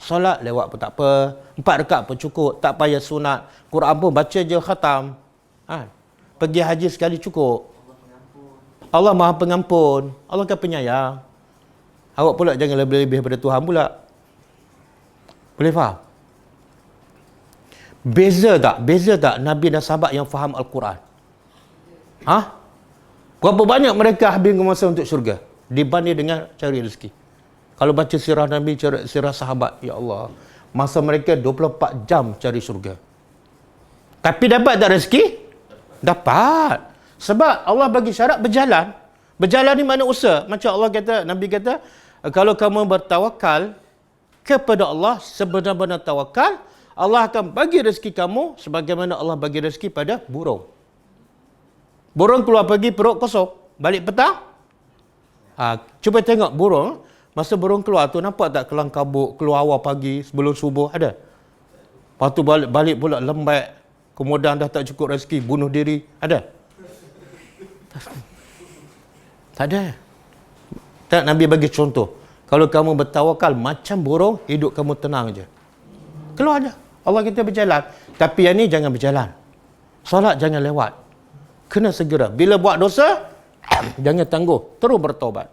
Solat lewat pun tak apa. 4 rakaat pun cukup. Tak payah sunat. Quran pun baca je khatam. Pergi haji sekali cukup. Allah Maha Pengampun. Allah kan penyayang. Awak pula jangan lebih-lebih daripada Tuhan pula. Boleh faham? Beza tak Nabi dan sahabat yang faham Al-Quran? Berapa banyak mereka habiskan masa untuk syurga dibanding dengan cari rezeki? Kalau baca sirah Nabi, sirah sahabat, ya Allah, masa mereka 24 jam cari syurga. Tapi dapat tak rezeki? Dapat. Sebab Allah bagi syarat berjalan. Berjalan ni mana usaha. Macam Allah kata, Nabi kata, kalau kamu bertawakal kepada Allah sebenar-benar tawakal, Allah akan bagi rezeki kamu sebagaimana Allah bagi rezeki pada burung. Burung keluar pagi perut kosong, balik petang. Cuba tengok burung, masa burung keluar tu nampak tak kelang kabut, keluar awal pagi sebelum subuh, ada? Lepas tu balik pula lembek, kemudian dah tak cukup rezeki, bunuh diri, ada? Tak ada. Tak, Nabi bagi contoh. Kalau kamu bertawakal macam burung, hidup kamu tenang je. Keluar je. Allah kita berjalan. Tapi yang ni jangan berjalan. Solat jangan lewat. Kena segera. Bila buat dosa, jangan tangguh. Terus bertaubat.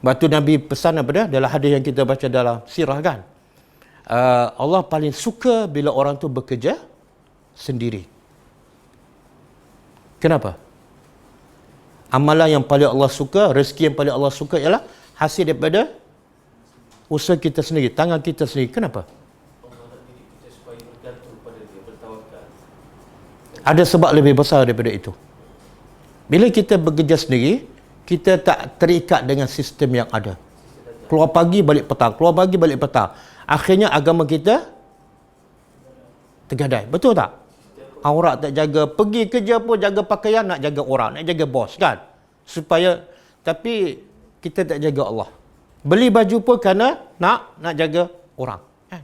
Sebab tu Nabi pesan apa dia? Dalam hadis yang kita baca dalam sirah kan. Allah paling suka bila orang tu bekerja sendiri. Kenapa? Amalan yang paling Allah suka, rezeki yang paling Allah suka ialah hasil daripada usaha kita sendiri, tangan kita sendiri. Kenapa? Ada sebab lebih besar daripada itu. Bila kita bekerja sendiri, kita tak terikat dengan sistem yang ada. Keluar pagi, balik petang. Keluar pagi, balik petang. Akhirnya agama kita tergadai. Betul tak? aurat tak jaga, pergi kerja pun jaga pakaian, nak jaga orang, nak jaga bos kan. Tapi kita tak jaga Allah. Beli baju pun kerana nak jaga orang. Kan?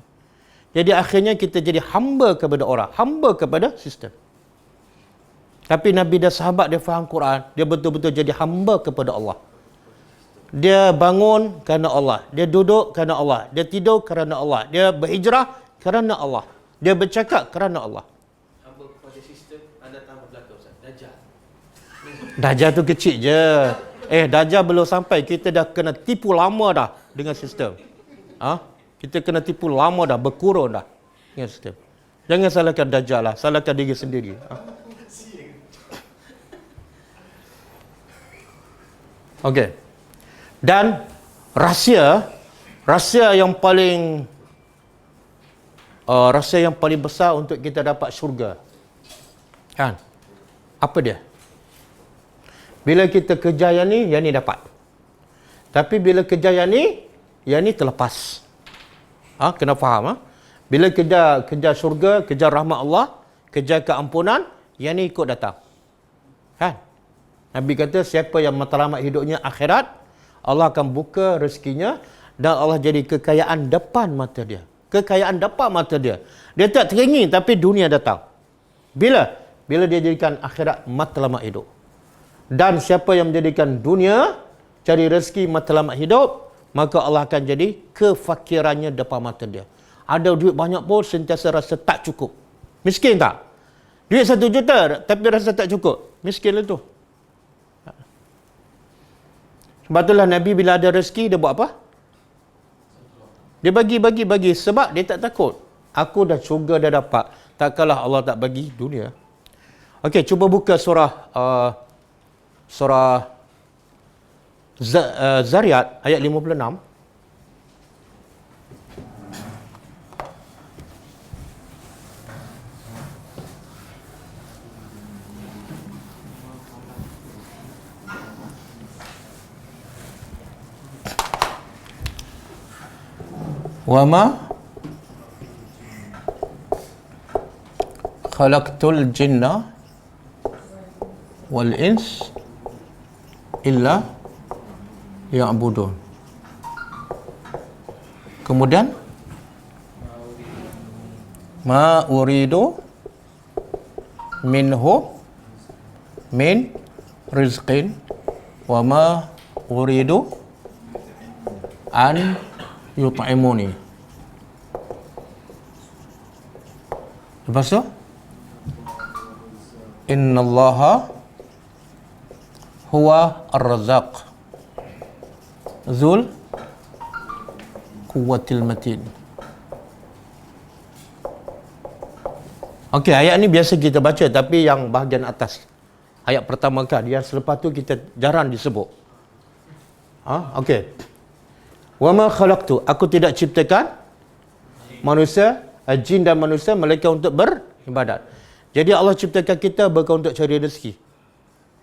Jadi akhirnya kita jadi hamba kepada orang, hamba kepada sistem. Tapi Nabi dan sahabat dia faham Quran, dia betul-betul jadi hamba kepada Allah. Dia bangun kerana Allah, dia duduk kerana Allah, dia tidur kerana Allah, dia berhijrah kerana Allah, dia bercakap kerana Allah. Hamba kepada sistem, anda tambah belakang Ustaz. Dajjal. Dajjal tu kecil je. Dajjal belum sampai, kita dah kena tipu lama dah dengan sistem. Kita kena tipu lama dah, berkurun dah dengan sistem. Jangan salahkan Dajjal lah, salahkan diri sendiri. Okey. Dan rahsia yang paling besar untuk kita dapat syurga. Kan? Apa dia? Bila kita kerja yang ni dapat. Tapi bila kerja yang ni terlepas. Kena faham. Bila kerja syurga, kerja rahmat Allah, kerja keampunan, yang ni ikut datang. Kan? Nabi kata siapa yang matlamat hidupnya akhirat, Allah akan buka rezekinya dan Allah jadi kekayaan depan mata dia. Kekayaan depan mata dia. Dia tak teringin tapi dunia datang. Bila dia jadikan akhirat matlamat hidup. Dan siapa yang menjadikan dunia cari rezeki matlamat hidup, maka Allah akan jadi kefakirannya depan mata dia. Ada duit banyak pun sentiasa rasa tak cukup. Miskin tak? Duit 1 juta tapi rasa tak cukup. Miskin lah tu. Sebab itulah Nabi bila ada rezeki, dia buat apa? Dia bagi. Sebab dia tak takut. Aku dah syurga dah dapat. Takkanlah Allah tak bagi dunia. Okey, cuba buka surah Zariyat ayat 56. وَمَا خَلَقْتُ الْجِنَّ وَالْإِنسَ إِلَّا يَعْبُدُونَ. Kemudian ma uridu minhu min rizqin wa ma uridu an yut'imuni. Lepas tu innallaha huwa ar-razzaq zul quwwatil matin. Okey, ayat ni biasa kita baca tapi yang bahagian atas. Ayat pertama kan, yang selepas tu kita jarang disebut. Okey. Wa ma khalaqtu, aku tidak ciptakan manusia, jin dan manusia melainkan untuk beribadat. Jadi Allah ciptakan kita bukan untuk cari rezeki,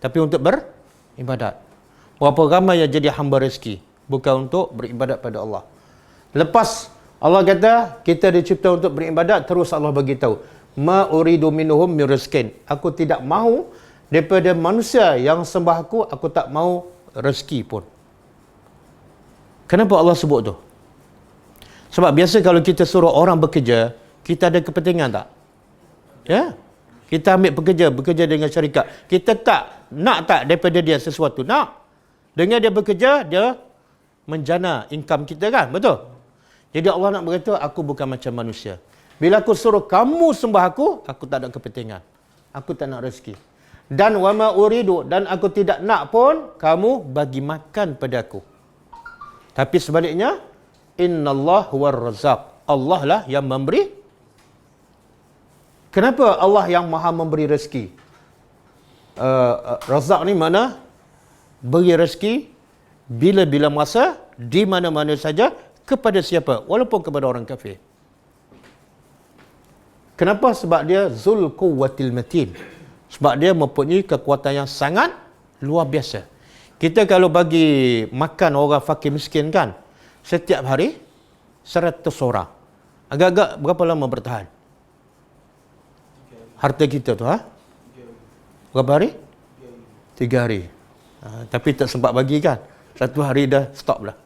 tapi untuk beribadat. Berapa ramai yang jadi hamba rezeki, bukan untuk beribadat pada Allah. Lepas Allah kata kita dicipta untuk beribadat, terus Allah bagi tahu, ma uridu minhum min rizqin. Aku tidak mahu daripada manusia yang sembah aku tak mahu rezeki pun. Kenapa Allah sebut tu? Sebab biasa kalau kita suruh orang bekerja, kita ada kepentingan tak? Ya. Kita ambil bekerja dengan syarikat. Kita tak nak tak daripada dia sesuatu. Nak. Dengan dia bekerja, dia menjana income kita kan? Betul? Jadi Allah nak berkata, aku bukan macam manusia. Bila aku suruh kamu sembah aku tak ada kepentingan. Aku tak nak rezeki. Dan wama uridu, dan aku tidak nak pun kamu bagi makan pada aku. Tapi sebaliknya, innallahu huwar razzaq. Allah lah yang memberi. Kenapa Allah yang maha memberi rezeki? Razzaq ni mana? Beri rezeki bila-bila masa, di mana-mana saja, kepada siapa? Walaupun kepada orang kafir. Kenapa? Sebab dia zul quwwatil matin. Sebab dia mempunyai kekuatan yang sangat luar biasa. Kita kalau bagi makan orang fakir miskin kan, setiap hari 100 orang. Agak-agak berapa lama bertahan? harta kita tu? Berapa hari? 3 hari. Tapi tak sempat bagi kan? 1 hari dah stop lah.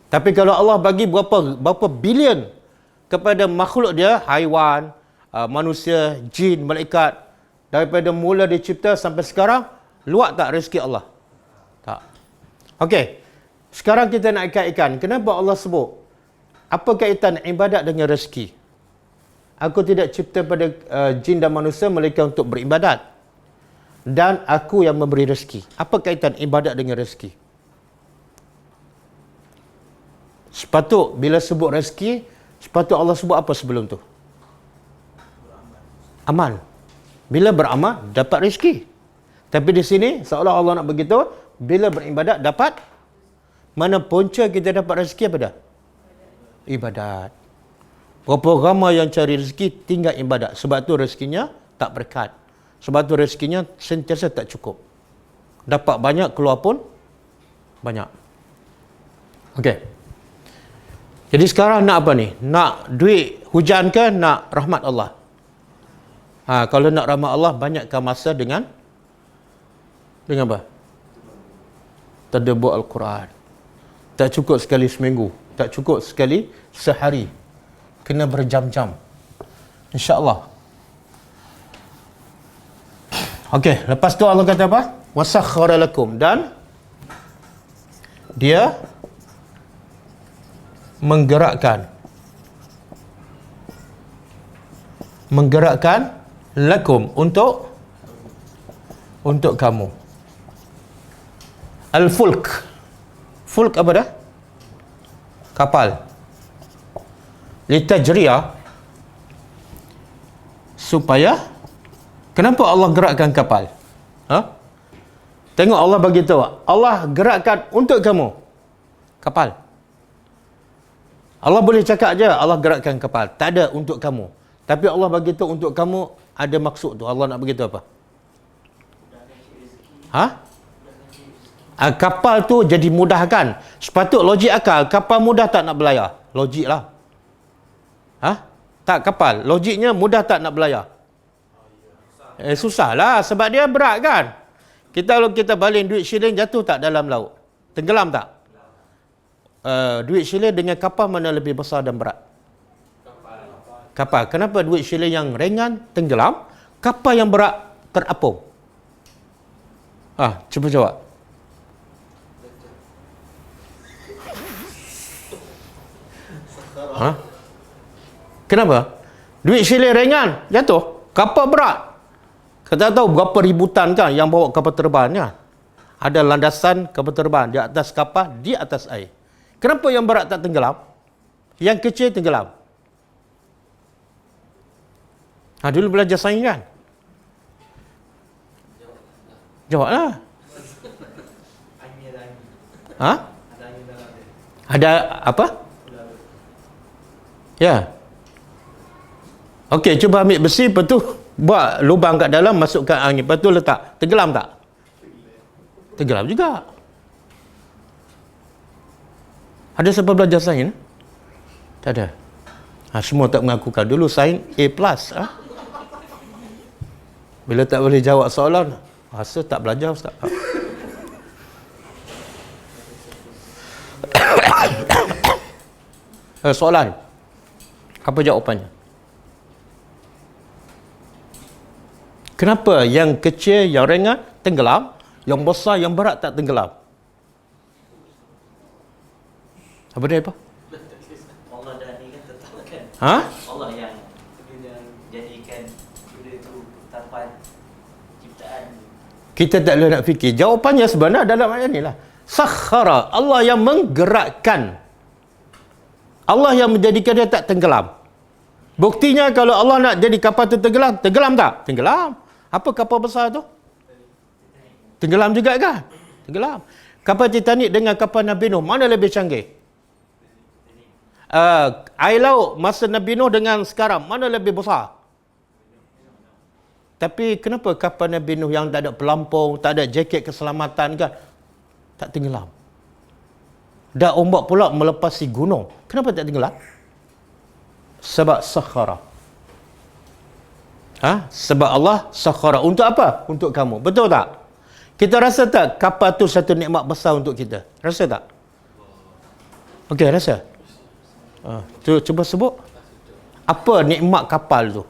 Tapi kalau Allah bagi berapa bilion kepada makhluk dia, haiwan, manusia, jin, malaikat, daripada mula dicipta sampai sekarang, luak tak rezeki Allah? Tak. Okey. Sekarang kita nak kaitkan. Kenapa Allah sebut? Apa kaitan ibadat dengan rezeki? Aku tidak cipta pada jin dan manusia melainkan untuk beribadat. Dan aku yang memberi rezeki. Apa kaitan ibadat dengan rezeki? Sepatut bila sebut rezeki, sepatut Allah sebut apa sebelum tu? Amal. Bila beramal, dapat rezeki. Tapi di sini, seolah Allah nak beritahu, bila beribadat, dapat. Mana punca kita dapat rezeki apa dah? Ibadat. Berapa ramai yang cari rezeki, tinggal ibadat. Sebab tu rezekinya tak berkat. Sebab tu rezekinya sentiasa tak cukup. Dapat banyak, keluar pun banyak. Okey. Jadi sekarang nak apa ni? Nak duit hujan ke nak rahmat Allah? Kalau nak rahmat Allah, banyakkan masa dengan apa? Tadabbur Al-Quran. Tak cukup sekali seminggu. Tak cukup sekali sehari. Kena berjam-jam. InsyaAllah. Okey, lepas tu Allah kata apa? Wasakhkhara lakum, dan dia menggerakkan lakum untuk kamu. Al-fulk. Fulk apa dah? Kapal. Litajriya, supaya kenapa Allah gerakkan kapal? Tengok Allah bagi tahu. Allah gerakkan untuk kamu kapal. Allah boleh cakap je Allah gerakkan kapal. Tak ada untuk kamu. Tapi Allah bagi tahu untuk kamu ada maksud tu. Allah nak bagi tahu apa? Kapal tu jadi mudahkan. Sepatut logik akal. Kapal mudah tak nak berlayar? Logik lah. Tak kapal. Logiknya mudah tak nak berlayar? Susah lah. Sebab dia berat kan. Kalau kita baling duit shilling, jatuh tak dalam laut? Tenggelam tak? Duit shilling dengan kapal mana lebih besar dan berat? Kapal. Kenapa duit shilling yang ringan tenggelam, kapal yang berat terapung? Cuba jawab. Kenapa? Duit shilling ringan jatuh, kapal berat. Kita tahu berapa ributan kan yang bawa kapal terbang kan? Ada landasan kapal terbang di atas kapal, di atas air. Kenapa yang berat tak tenggelam? Yang kecil tenggelam. Dulu belajar sains kan? Jawablah. Ada apa? Ya. Okey, cuba ambil besi, lepas tu buat lubang kat dalam, masukkan angin, lepas tu letak. Tenggelam tak? Tenggelam juga. Ada siapa belajar sains? Tak ada. Semua tak mengakukan. Dulu sains A+. Bila tak boleh jawab soalan, rasa tak belajar Ustaz. Soalan. Apa jawapannya? Kenapa yang kecil, yang ringan tenggelam, yang besar, yang berat tak tenggelam? Apa dia apa? Allah dah ni kan tetapkan. Allah yang jadikan benda tu ketetapan ciptaan. Kita tak boleh nak fikir. Jawapannya sebenarnya dalam ayat ni lah. Sakhara, Allah yang menggerakkan. Allah yang menjadikan dia tak tenggelam. Buktinya kalau Allah nak jadi kapal tu tenggelam, tenggelam tak? Tenggelam. Apa kapal besar tu? Tenggelam juga kan? Tenggelam. Kapal Titanic dengan kapal Nabi Nuh, mana lebih canggih? Air laut masa Nabi Nuh dengan sekarang, mana lebih besar? Tapi kenapa kapal Nabi Nuh yang tak ada pelampung, tak ada jaket keselamatan kan, tak tenggelam? Dah ombak pula melepasi gunung. Kenapa tak tenggelam? Sebab sakhara. Sebab Allah sakhara. Untuk apa? Untuk kamu. Betul tak? Kita rasa tak kapal tu satu nikmat besar untuk kita? Rasa tak? Okey, rasa? Cuba sebut. Apa nikmat kapal tu?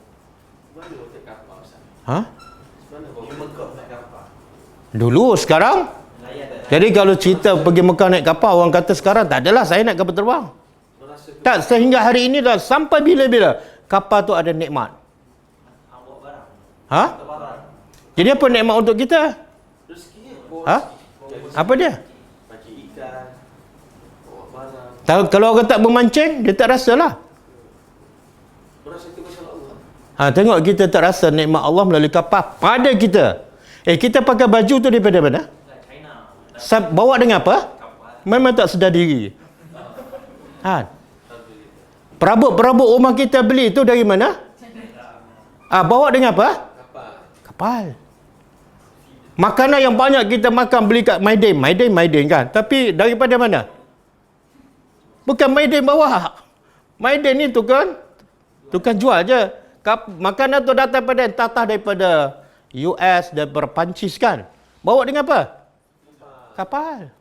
Dulu, sekarang? Jadi kalau cerita pergi Mekah naik kapal, orang kata sekarang tak adalah, saya naik kapal terbang. Tak, sehingga hari ini dah sampai bila-bila kapal tu ada nikmat. Jadi apa nikmat untuk kita? Apa dia? Kalau orang tak bermancing, dia tak rasalah. Tengok, kita tak rasa nikmat Allah melalui kapal pada kita. Kita pakai baju tu daripada mana? Bawa dengan apa? Memang tak sedar diri. Perabot-perabot rumah kita beli tu dari mana? Bawa dengan apa? Kapal. Makanan yang banyak kita makan beli kat Maiden kan. Tapi daripada mana? Bukan Maiden bawa. Maiden ni tukang jual je. Makanan tu datang daripada US, daripada Perancis kan. Bawa dengan apa? Kapal.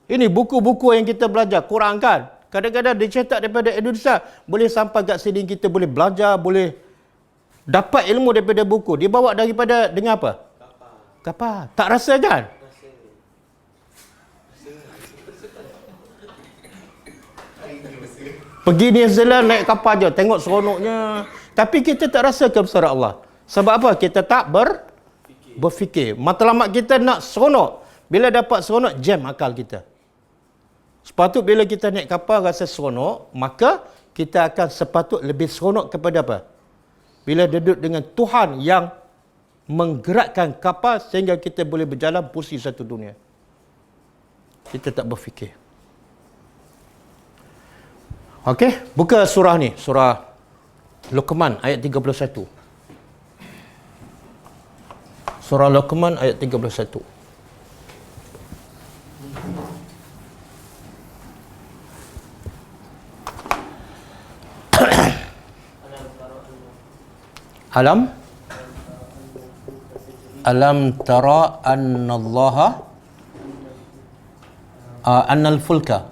Ini buku-buku yang kita belajar, Quran kan. Kadang-kadang dicetak daripada Indonesia, boleh sampai kat sini kita boleh belajar, boleh dapat ilmu daripada buku. Dia bawa daripada dengan apa? Kapal. Tak rasa kan? Pergi New Zealand naik kapal je, tengok seronoknya. Tapi kita tak rasa kebesaran Allah. Sebab apa? Kita tak berfikir. Matlamat kita nak seronok. Bila dapat seronok, jam akal kita. Sepatut bila kita naik kapal rasa seronok, maka kita akan sepatut lebih seronok kepada apa? Bila duduk dengan Tuhan yang menggerakkan kapal sehingga kita boleh berjalan pusi satu dunia. Kita tak berfikir. Okey, buka surah ni, surah Luqman ayat 31. Surah Luqman ayat 31. Alam tara annallaha annal fulka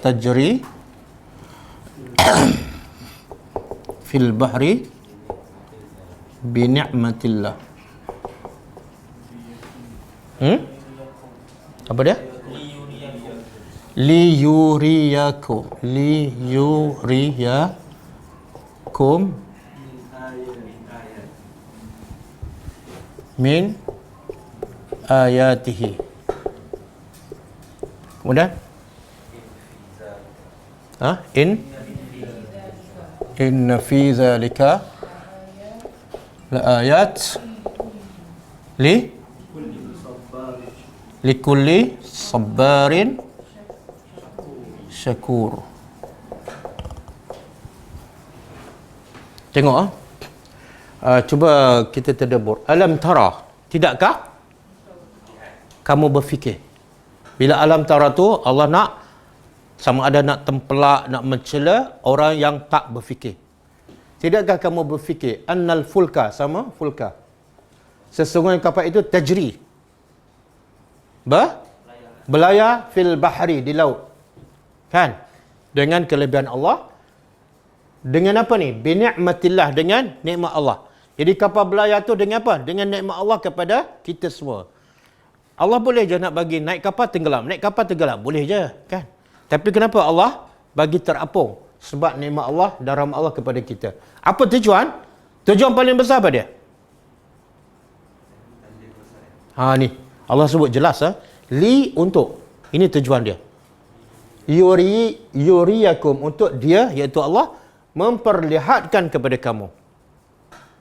tajri fil bahri bi ni'matillah. Apa dia? Liyuriyakum min ayatihi. Kemudian inna fi zalika la ayat likulli sabbarin syakur. Tengok cuba kita tadabbur. Alam tara, tidakkah kamu berfikir? Bila alam tara tu Allah nak sama ada nak tempelak, nak mencela orang yang tak berfikir. Tidakkah kamu berfikir annal fulka, sama fulka, sesungguhnya kapal itu tajri, berlayar fil bahri, di laut kan, dengan kelebihan Allah. Dengan apa ni? Bi ni'matillah, dengan nikmat Allah. Jadi kapal berlayar tu dengan apa? Dengan nikmat Allah kepada kita semua. Allah boleh je nak bagi naik kapal tenggelam, boleh je kan. Tapi kenapa Allah bagi terapung? Sebab nikmat Allah dan rahmat Allah kepada kita. Apa tujuan? Tujuan paling besar apa dia? Ni Allah sebut jelas li, untuk. Ini tujuan dia. Yuriyakum, untuk dia, iaitu Allah memperlihatkan kepada kamu.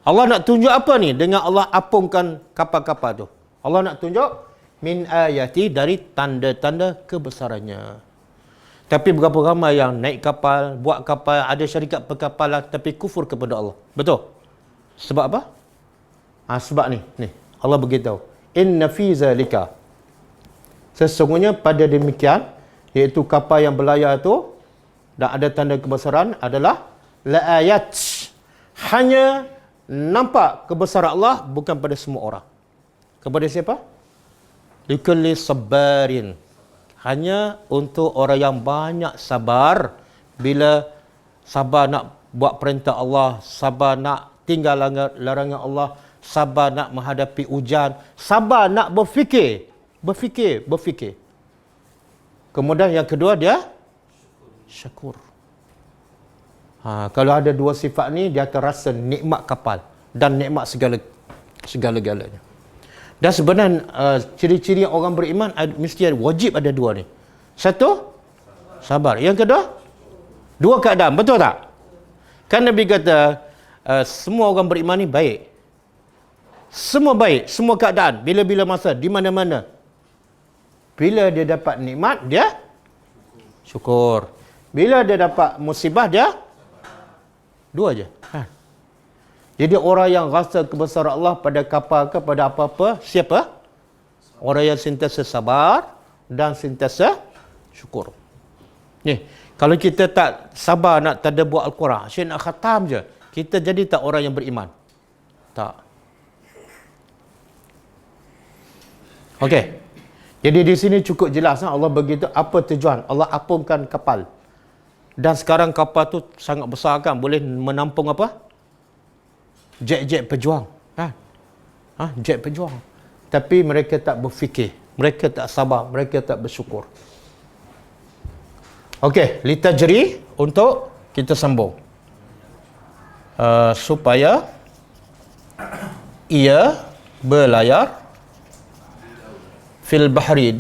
Allah nak tunjuk apa ni? Dengan Allah apungkan kapal-kapal tu. Allah nak tunjuk min ayati, dari tanda-tanda kebesarannya. Tapi berapa ramai yang naik kapal, buat kapal, ada syarikat perkapalan tapi kufur kepada Allah. Betul? Sebab apa? Sebab ni Allah beritahu, inna fi zalika, sesungguhnya pada demikian, iaitu kapal yang berlayar tu dan ada tanda kebesaran adalah la-ayat. Hanya nampak kebesaran Allah bukan pada semua orang. Kepada siapa? Likulli sabarin. Hanya untuk orang yang banyak sabar. Bila sabar nak buat perintah Allah, sabar nak tinggal larangan Allah, sabar nak menghadapi ujian, sabar nak berfikir. Kemudian yang kedua dia syakur. Kalau ada dua sifat ni, dia akan rasa nikmat kapal dan nikmat segala-galanya. Dan sebenarnya ciri-ciri orang beriman mesti wajib ada dua ni. Satu, sabar. Yang kedua, dua keadaan. Betul tak? Kan Nabi kata semua orang beriman ni baik. Semua baik, semua keadaan, bila-bila masa, di mana-mana. Bila dia dapat nikmat, dia syukur. Bila dia dapat musibah, dia dua je. Jadi orang yang rasa kebesaran Allah pada kapal ke pada apa-apa, siapa? Orang yang sentiasa sabar dan sentiasa syukur. Ni, kalau kita tak sabar nak tadabbur Al-Quran, asyik nak khatam je, kita jadi tak orang yang beriman? Tak. Okey. Jadi di sini cukup jelas Allah begitu apa tujuan. Allah apungkan kapal. Dan sekarang kapal tu sangat besar kan, boleh menampung apa? Jet-jet pejuang. Jet pejuang. Tapi mereka tak berfikir, mereka tak sabar, mereka tak bersyukur. Okey, litajri untuk kita sambung. Supaya ia berlayar fil bahri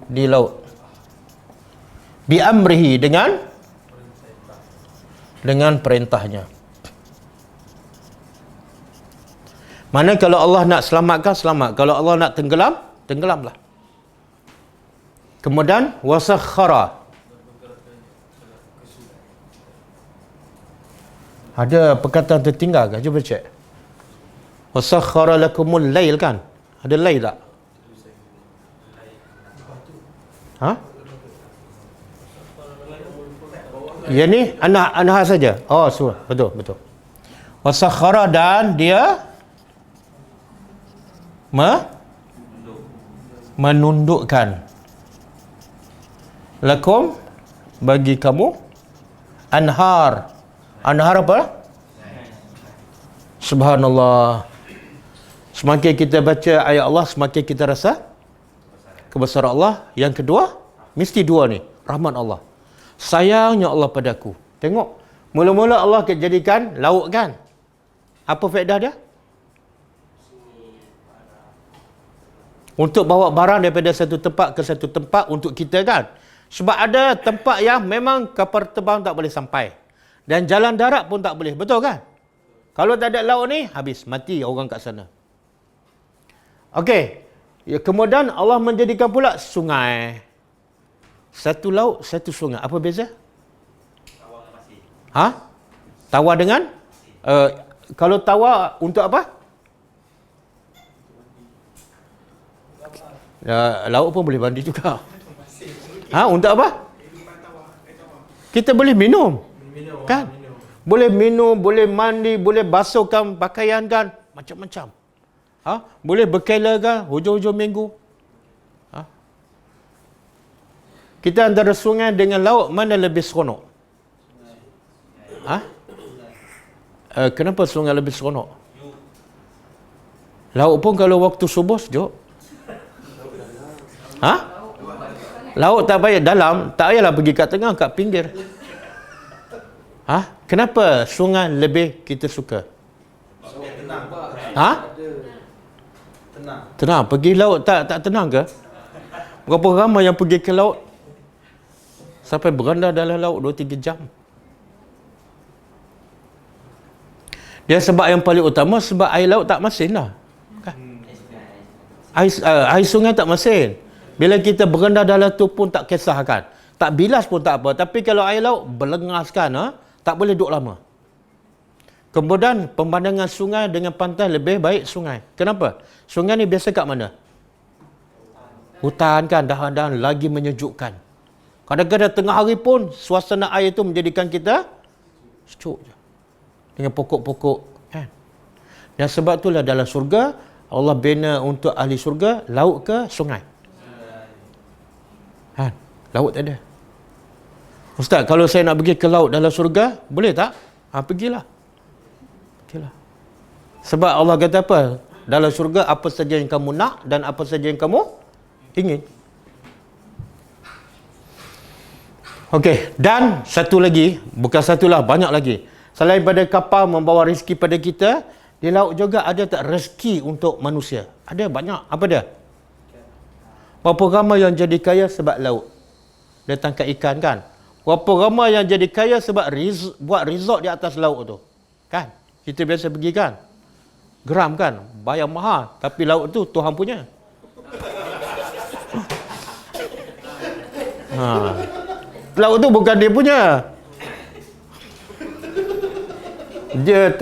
di laut. Bi amrihi dengan perintahnya. Mana kalau Allah nak selamatkan, selamat. Kalau Allah nak tenggelam, tenggelamlah. Kemudian wasakhara. Ada perkataan tertinggal kan? Cuba cek. Wasakhara lakumul lail kan? Ada lail tak? Yang ni anha saja. Oh, surah. Betul. Wasakhara, dan dia menundukkan lakum, bagi kamu, anhar apa? Subhanallah. Semakin kita baca ayat Allah, semakin kita rasa kebesaran Allah. Yang kedua, mesti dua ni, rahmat Allah, sayangnya Allah padaku. Tengok, mula-mula Allah jadikan laut kan, apa faedah dia? Untuk bawa barang daripada satu tempat ke satu tempat untuk kita kan. Sebab ada tempat yang memang kapal terbang tak boleh sampai, dan jalan darat pun tak boleh, betul kan? Kalau tak ada laut ni, habis, mati orang kat sana. Okey, ya, kemudian Allah menjadikan pula sungai. Satu laut, satu sungai. Apa beza? Tawar dengan pasir. Tawar dengan? Kalau tawar untuk apa? Laut pun boleh mandi juga. Untuk apa? Kita boleh minum. Kan? Boleh minum, boleh mandi, boleh basuhkan pakaian kan, macam-macam. Boleh berkela kan, hujung-hujung minggu. Kita antara sungai dengan laut, mana lebih seronok? Kenapa sungai lebih seronok? Laut pun kalau waktu subuh sejuk. Laut tak payah dalam, tak payahlah pergi kat tengah, kat pinggir. Kenapa sungai lebih kita suka? Tenang. Pergi laut tak tenang ke? Berapa ramai yang pergi ke laut sampai beranda dalam laut 2-3 jam? Dia sebab yang paling utama, sebab air laut tak masin lah kan? Air sungai tak masin. Bila kita berenda dalam tu pun tak kisahkan, tak bilas pun tak apa. Tapi kalau air laut berlengaskan, tak boleh duduk lama. Kemudian pemandangan sungai dengan pantai lebih baik sungai. Kenapa? Sungai ni biasa kat mana? Hutan kan, dahan-dahan, lagi menyejukkan. Kadang-kadang tengah hari pun suasana air itu menjadikan kita sejuk je. Dengan pokok-pokok kan. Dan sebab itulah dalam syurga Allah bina untuk ahli syurga laut ke sungai. Kan? Laut tak ada. Ustaz, kalau saya nak pergi ke laut dalam syurga, boleh tak? Pergilah. Pergilah. Sebab Allah kata apa? Dalam syurga apa saja yang kamu nak dan apa saja yang kamu ingin. Okey, dan satu lagi, bukan satulah, banyak lagi. Selain pada kapal membawa rezeki pada kita, di laut juga ada tak rezeki untuk manusia? Ada banyak. Apa dia? Berapa ramai yang jadi kaya sebab laut? Dia tangkap ikan kan? Berapa ramai yang jadi kaya sebab buat resort di atas laut tu? Kan? Kita biasa pergi kan? Geram kan? Bayar mahal. Tapi laut tu Tuhan punya. Laut tu bukan dia punya. Dia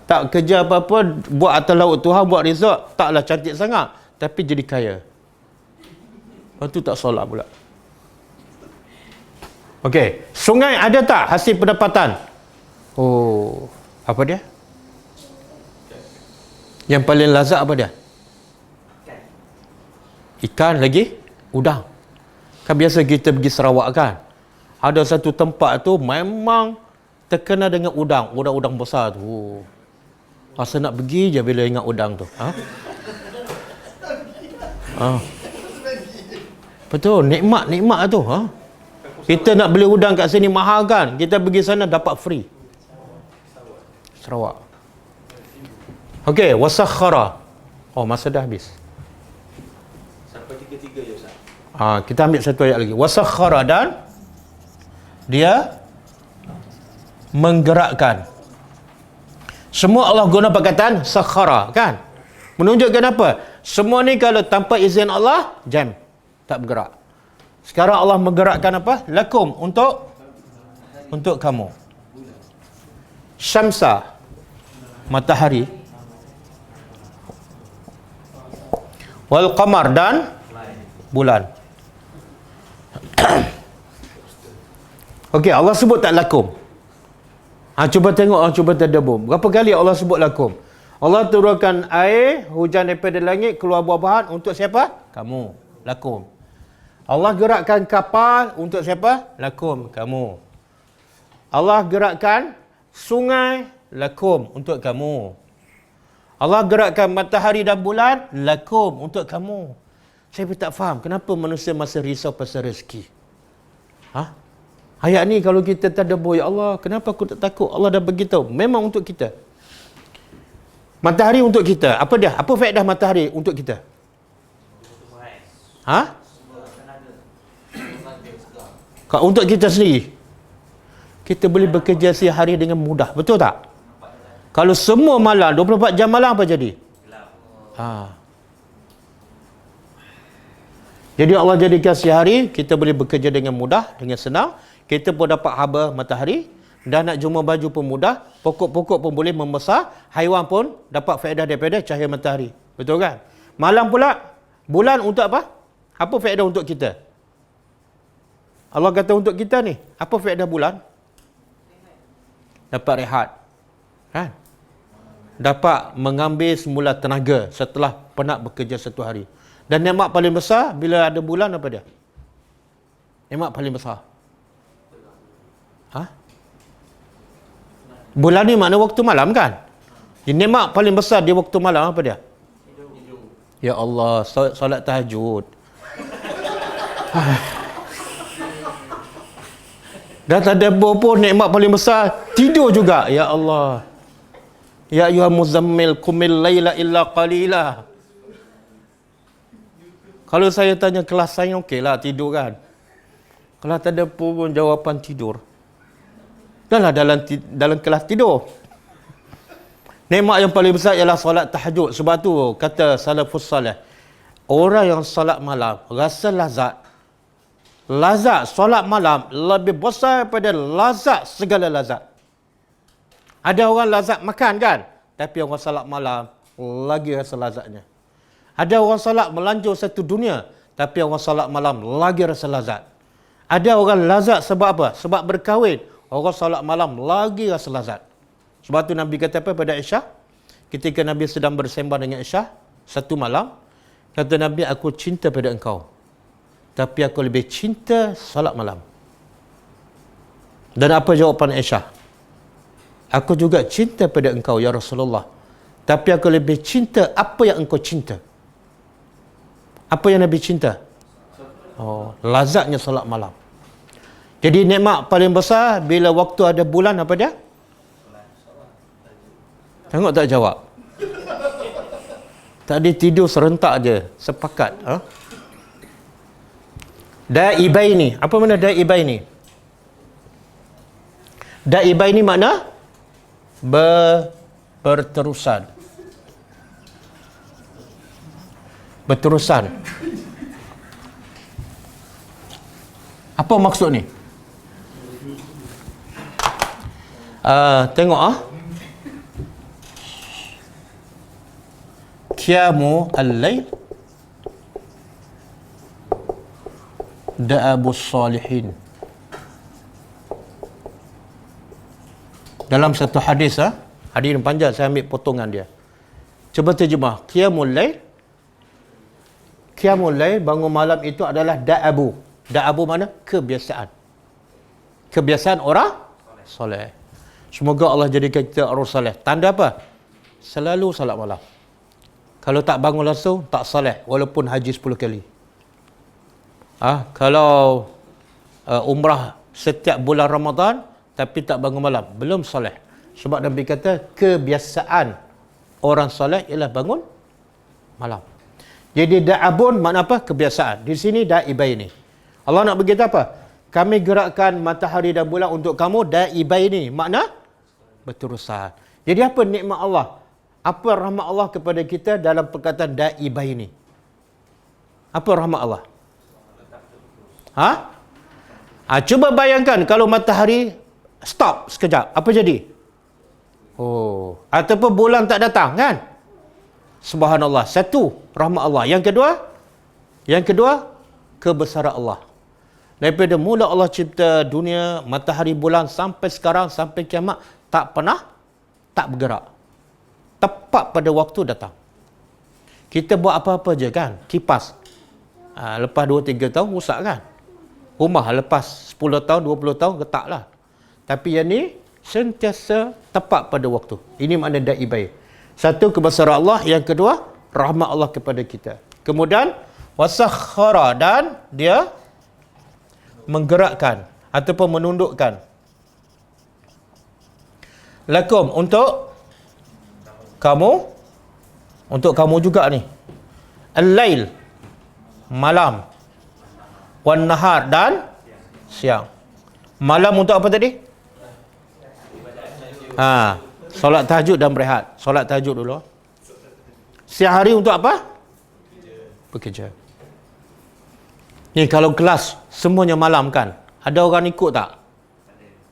tak kerja apa-apa, buat atas laut Tuhan, buat resort, taklah cantik sangat, tapi jadi kaya. Lepas tu tak solat pula. Okey, sungai ada tak hasil pendapatan? Oh, apa dia? Yang paling lazat apa dia? Ikan lagi? Udang. Kan biasa kita pergi Sarawak kan? Ada satu tempat tu memang terkenal dengan udang. Udang-udang besar tu. Rasa nak pergi je bila ingat udang tu. Betul, nikmat tu. Kita nak beli udang kat sini mahal kan? Kita pergi sana dapat free. Sarawak. Okey, wasakhara. Oh, masa dah habis. Sampai 3-3 je Ustaz. Kita ambil satu ayat lagi. Wasakhara, dan dia menggerakkan. Semua Allah guna perkataan sakhara kan? Menunjukkan apa? Semua ni kalau tanpa izin Allah, jam. Tak bergerak. Sekarang Allah menggerakkan apa? Lakum, untuk kamu. Syamsa, matahari. Wal qamar, dan bulan. Okey, Allah sebut tak lakum? Cuba tengok, cuba tadabbur. Berapa kali Allah sebut lakum? Allah turunkan air, hujan daripada langit, keluar buah-buahan untuk siapa? Kamu. Lakum. Allah gerakkan kapal untuk siapa? Lakum. Kamu. Allah gerakkan sungai, lakum, untuk kamu. Allah gerakkan matahari dan bulan, lakum, untuk kamu. Saya pun tak faham kenapa manusia masih risau pasal rezeki. Ayat ni kalau kita tadabbur, ya Allah, kenapa aku tak takut? Allah dah beritahu, memang untuk kita. Matahari untuk kita. Apa dia? Apa faedah matahari untuk kita? Untuk kita sendiri. Kita boleh bekerja sehari dengan mudah. Betul tak? Kalau semua malam, 24 jam malam, apa jadi? Jadi Allah jadikan sehari, kita boleh bekerja dengan mudah, dengan senang. Kita pun dapat haba matahari. Dan nak jumpa baju pun mudah. Pokok-pokok pun boleh membesar. Haiwan pun dapat faedah daripada cahaya matahari. Betul kan? Malam pula, bulan untuk apa? Apa faedah untuk kita? Allah kata untuk kita ni, apa faedah bulan? Dapat rehat. Kan? Dapat mengambil semula tenaga setelah penat bekerja satu hari. Dan nikmat paling besar bila ada bulan apa dia? Nikmat paling besar. Bulan ni makna waktu malam kan? Nikmat paling besar di waktu malam apa dia? Ya Allah, solat tahajud. Dah tak ada pun nikmat paling besar, tidur juga. Ya Allah. Ya ayyuhal muzammil qumil laila illa qalila. Kalau saya tanya kelas saya, okeylah tidur kan. Kalau tak ada pun jawapan tidur. Dahlah dalam kelas tidur. Nikmat yang paling besar ialah solat tahajud. Sebab tu kata salafus salih, orang yang solat malam rasa lazat. Lazat solat malam lebih besar daripada lazat segala lazat. Ada orang lazat makan kan? Tapi orang solat malam lagi rasa lazatnya. Ada orang solat melanjur satu dunia, tapi orang solat malam lagi rasa lazat. Ada orang lazat sebab apa? Sebab berkahwin. Orang solat malam lagi rasa lazat. Sebab tu Nabi kata apa pada Aisyah? Ketika Nabi sedang bersembang dengan Aisyah satu malam, kata Nabi, aku cinta pada engkau, tapi aku lebih cinta solat malam. Dan apa jawapan Aisyah? Aku juga cinta pada engkau ya Rasulullah, tapi aku lebih cinta apa yang engkau cinta. Apa yang Nabi cinta? Oh, lazatnya solat malam. Jadi nikmat paling besar bila waktu ada bulan apa dia? Tengok tak jawab. Tadi tidur serentak je, sepakat. Ha? Da'ibaini. Apa makna da'ibaini? Da'ibaini makna berterusan. Berterusan. Apa maksud ni? Tengok Qiyamu al-lail da'abus salihin. Dalam satu hadis, hadis yang panjang, saya ambil potongan dia. Cuba terjemah. Qiyamul lail. Qiyamul lail, bangun malam itu adalah da'abu. Da'abu mana? Kebiasaan. Kebiasaan orang soleh. Semoga Allah jadikan kita orang soleh. Tanda apa? Selalu salat malam. Kalau tak bangun langsung, tak soleh. Walaupun haji 10 kali. Kalau umrah setiap bulan Ramadan, tapi tak bangun malam, belum soleh. Sebab Nabi kata, kebiasaan orang soleh ialah bangun malam. Jadi da'abun makna apa? Kebiasaan. Di sini da'ibaini. Allah nak beritahu apa? Kami gerakkan matahari dan bulan untuk kamu, da'ibaini. Makna? Berterusan. Jadi apa nikmat Allah? Apa rahmat Allah kepada kita dalam perkataan da'ibaini? Apa rahmat Allah? Cuba bayangkan kalau matahari stop sekejap. Apa jadi? Ataupun bulan tak datang, kan? Subhanallah. Satu, rahmat Allah. Yang kedua, kebesaran Allah. Daripada mula Allah cipta dunia, matahari, bulan sampai sekarang, sampai kiamat, tak pernah tak bergerak. Tepat pada waktu datang. Kita buat apa-apa je, kan? Kipas. Lepas 2-3 tahun rosak, kan? Rumah lepas 10 tahun, 20 tahun getaklah. Tapi yang ni sentiasa tepat pada waktu. Ini makna da'ibai. Satu, kebesaran Allah. Yang kedua, rahmat Allah kepada kita. Kemudian wasakhara, dan dia menggerakkan ataupun menundukkan lakum untuk kamu juga ni, al-lail, malam, wan nahar, dan siang. Malam untuk apa tadi? Solat tahajud dan berehat. Solat tahajud dulu. Siang hari untuk apa? Bekerja. Ni kalau kelas semuanya malam, kan? Ada orang ikut tak?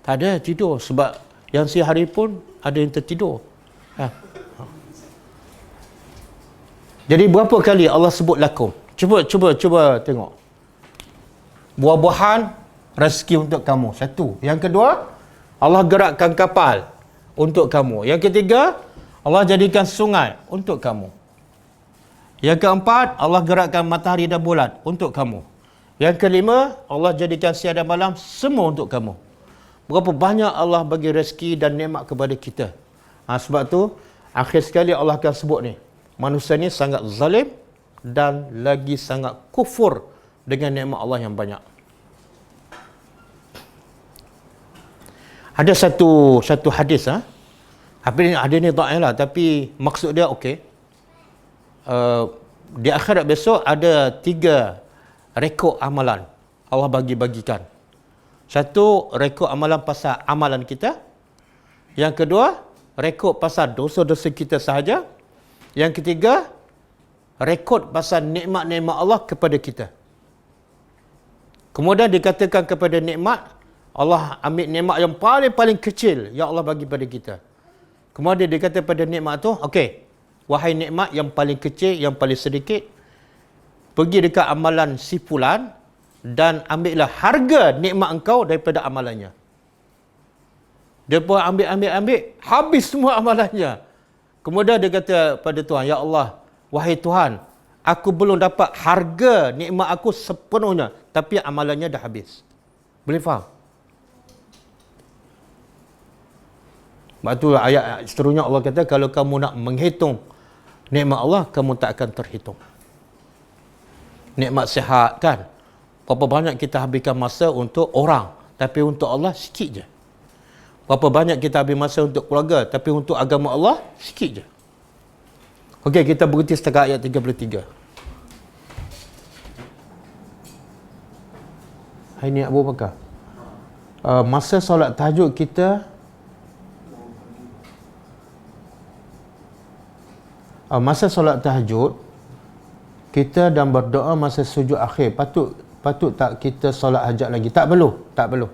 Tak ada, tidur. Sebab yang siang hari pun ada yang tertidur. Jadi berapa kali Allah sebut lakum? Cuba tengok. Buah-buahan, rezeki untuk kamu. Satu. Yang kedua, Allah gerakkan kapal untuk kamu. Yang ketiga, Allah jadikan sungai untuk kamu. Yang keempat, Allah gerakkan matahari dan bulan untuk kamu. Yang kelima, Allah jadikan siang dan malam semua untuk kamu. Berapa banyak Allah bagi rezeki dan nikmat kepada kita. Sebab tu, akhir sekali Allah akan sebut ni, manusia ni sangat zalim dan lagi sangat kufur dengan nikmat Allah yang banyak. Ada satu hadis, ada ni dhaif lah, tapi maksud dia okey. Di akhirat besok ada 3 rekod amalan Allah bagikan. Satu, rekod amalan pasal amalan kita. Yang kedua, rekod pasal dosa-dosa kita sahaja. Yang ketiga, rekod pasal nikmat-nikmat Allah kepada kita. Kemudian dikatakan kepada nikmat, Allah ambil nikmat yang paling kecil yang Allah bagi pada kita. Kemudian dikata pada nikmat tu, okey, wahai nikmat yang paling kecil, yang paling sedikit, pergi dekat amalan si fulan, dan ambillah harga nikmat engkau daripada amalannya. Dia pun ambil, habis semua amalannya. Kemudian dia kata pada Tuhan, ya Allah, wahai Tuhan, aku belum dapat harga nikmat aku sepenuhnya, tapi amalannya dah habis. Boleh faham? Sebab tu ayat seterusnya Allah kata, kalau kamu nak menghitung nikmat Allah, kamu tak akan terhitung. Nikmat sihat kan, berapa banyak kita habiskan masa untuk orang, tapi untuk Allah sikit je. Berapa banyak kita habis masa untuk keluarga, tapi untuk agama Allah sikit je. Okey, kita berhenti setakat ayat 33. Hai ni Abu Bakar. Masa solat tahajud kita, masa solat tahajud kita dan berdoa masa sujud akhir, patut tak kita solat hajat lagi? Tak perlu.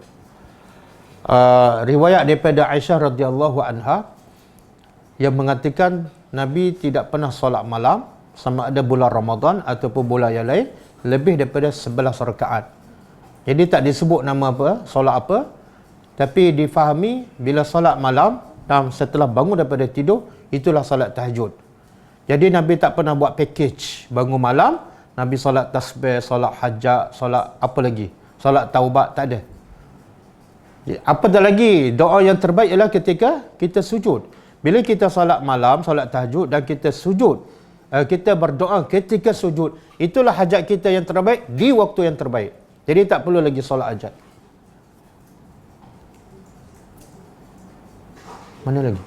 Riwayat daripada Aisyah radhiyallahu anha yang mengatakan Nabi tidak pernah solat malam sama ada bulan Ramadan ataupun bulan yang lain lebih daripada 11 rakaat. Jadi tak disebut nama apa, solat apa, tapi difahami bila solat malam dan setelah bangun daripada tidur, itulah solat tahajud. Jadi Nabi tak pernah buat package bangun malam, Nabi solat tasbih, solat hajat, solat apa lagi, solat taubat, tak ada. Apa dah lagi, doa yang terbaik ialah ketika kita sujud. Bila kita solat malam, solat tahajud dan kita sujud, kita berdoa ketika sujud, itulah hajat kita yang terbaik di waktu yang terbaik. Jadi tak perlu lagi solat hajat. Mana lagi?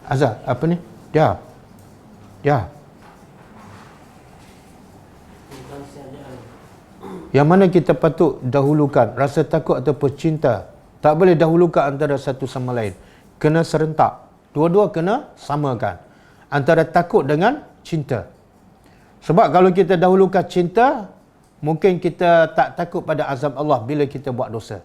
Azhar, apa ni? Ya. Yang mana kita patut dahulukan, rasa takut ataupun cinta. Tak boleh dahulukan antara satu sama lain. Kena serentak. Dua-dua kena samakan. Antara takut dengan cinta. Sebab kalau kita dahulukan cinta, mungkin kita tak takut pada azab Allah bila kita buat dosa.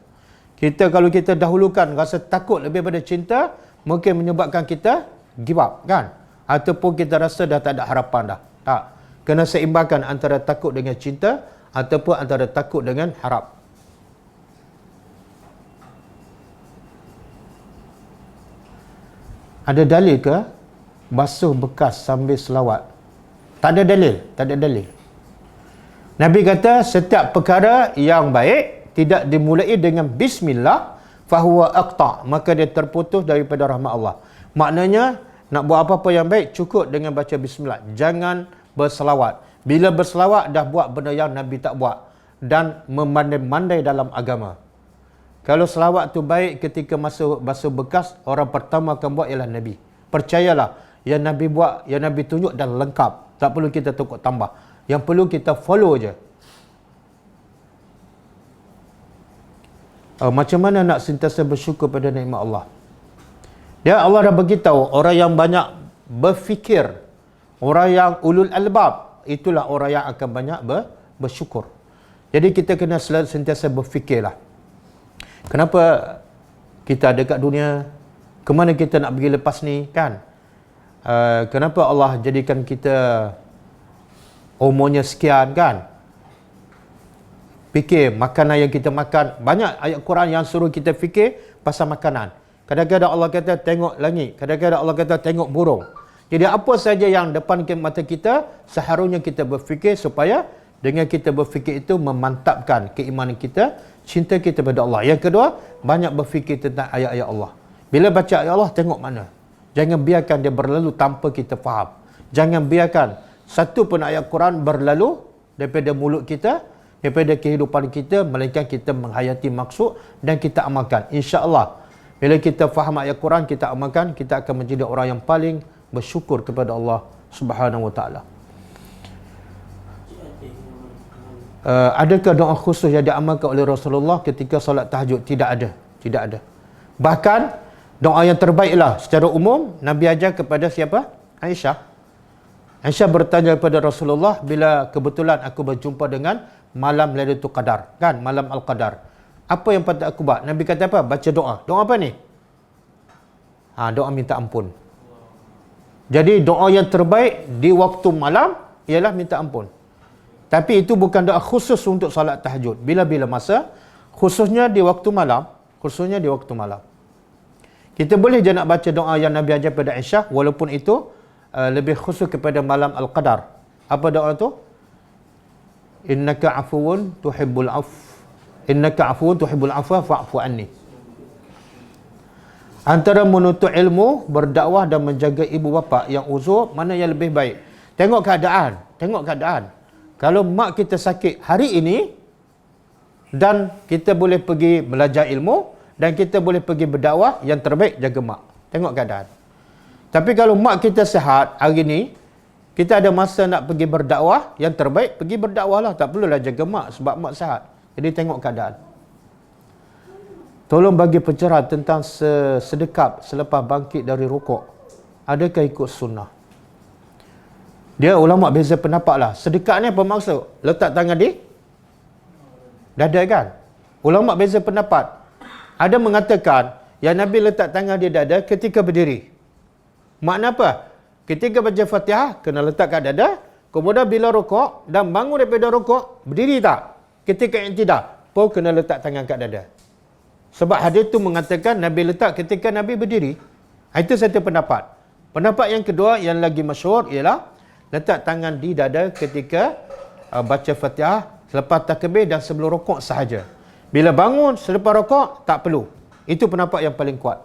Kalau kita dahulukan rasa takut lebih pada cinta, mungkin menyebabkan kita give up, kan? Ataupun kita rasa dah tak ada harapan dah. Tak. Kena seimbangkan antara takut dengan cinta ataupun antara takut dengan harap. Ada dalil ke basuh bekas sambil selawat? Tak ada dalil. Nabi kata setiap perkara yang baik tidak dimulai dengan bismillah fahuwa aqta, maka dia terputus daripada rahmat Allah. Maknanya nak buat apa-apa yang baik cukup dengan baca bismillah. Jangan berselawat. Bila berselawat dah buat benda yang Nabi tak buat dan memandai-mandai dalam agama. Kalau selawat tu baik ketika basuh bekas, orang pertama akan buat ialah Nabi. Percayalah, yang Nabi buat, yang Nabi tunjuk dah lengkap. Tak perlu kita tukar tambah. Yang perlu kita follow je. Macam mana nak sentiasa bersyukur pada nikmat Allah? Allah dah beritahu, orang yang banyak berfikir, orang yang ulul albab, itulah orang yang akan banyak bersyukur. Jadi kita kena sentiasa berfikirlah. Kenapa kita ada kat dunia? Kemana kita nak pergi lepas ni, kan? Kenapa Allah jadikan kita umurnya sekian, kan? Fikir makanan yang kita makan. Banyak ayat Quran yang suruh kita fikir pasal makanan. Kadang-kadang Allah kata tengok langit, kadang-kadang Allah kata tengok burung. Jadi apa saja yang depan mata kita, seharusnya kita berfikir supaya dengan kita berfikir itu memantapkan keimanan kita, cinta kita pada Allah. Yang kedua, banyak berfikir tentang ayat-ayat Allah. Bila baca ayat Allah, tengok mana. Jangan biarkan dia berlalu tanpa kita faham. Jangan biarkan satu pun ayat Quran berlalu daripada mulut kita, daripada kehidupan kita, melainkan kita menghayati maksud dan kita amalkan. InsyaAllah, bila kita faham ayat Quran, kita amalkan, kita akan menjadi orang yang paling bersyukur kepada Allah Subhanahu Wa Taala. Adakah doa khusus yang diamalkan oleh Rasulullah ketika solat tahajud? Tidak ada. Bahkan doa yang terbaiklah secara umum Nabi ajar kepada siapa? Aisyah bertanya kepada Rasulullah, bila kebetulan aku berjumpa dengan malam Lailatul Qadar, kan, malam Al-Qadar, apa yang patut aku buat? Nabi kata apa? Baca doa. Doa apa ni? Doa minta ampun. Jadi doa yang terbaik di waktu malam ialah minta ampun. Tapi itu bukan doa khusus untuk solat tahajud. Bila-bila masa, khususnya di waktu malam, Kita boleh je nak baca doa yang Nabi ajar pada Aisyah, walaupun itu lebih khusus kepada malam Al-Qadar. Apa doa tu? Innaka afuwun tuhibbul afwa fa'fu anni. Antara menuntut ilmu, berdakwah dan menjaga ibu bapa yang uzur, mana yang lebih baik? Tengok keadaan. Kalau mak kita sakit hari ini dan kita boleh pergi belajar ilmu dan kita boleh pergi berdakwah, yang terbaik jaga mak. Tengok keadaan. Tapi kalau mak kita sihat hari ini, kita ada masa nak pergi berdakwah, yang terbaik pergi berdakwah lah. Tak perlulah jaga mak sebab mak sihat. Jadi tengok keadaan. Tolong bagi pencerahan tentang sedekap selepas bangkit dari rukuk. Adakah ikut sunnah? Dia ulama beza pendapat lah. Sedekap ni apa maksud? Letak tangan di dada kan? Ulama beza pendapat. Ada mengatakan yang Nabi letak tangan di dada ketika berdiri. Makna apa? Ketika baca Fatihah, kena letak kat dada. Kemudian bila rukuk dan bangun daripada rukuk, berdiri tak? Ketika i'tidal, pun kena letak tangan kat dada. Sebab hadis itu mengatakan Nabi letak ketika Nabi berdiri. Itu satu pendapat. Pendapat yang kedua yang lagi masyhur ialah letak tangan di dada ketika baca Fatihah, selepas takbir dan sebelum rukuk sahaja. Bila bangun selepas rukuk tak perlu. Itu pendapat yang paling kuat.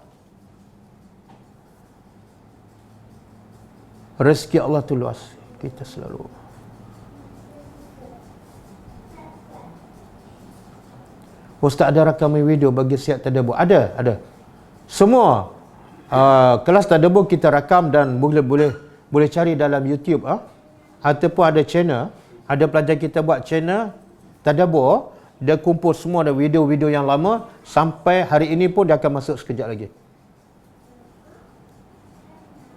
Rezeki Allah tu luas. Kita selalu Ustaz ada rakaman video bagi siap tadabbur? Ada. Semua kelas tadabbur kita rakam dan boleh cari dalam YouTube ataupun ada channel, ada pelajar kita buat channel tadabbur, dia kumpul semua ada video-video yang lama sampai hari ini pun dia akan masuk sekejap lagi.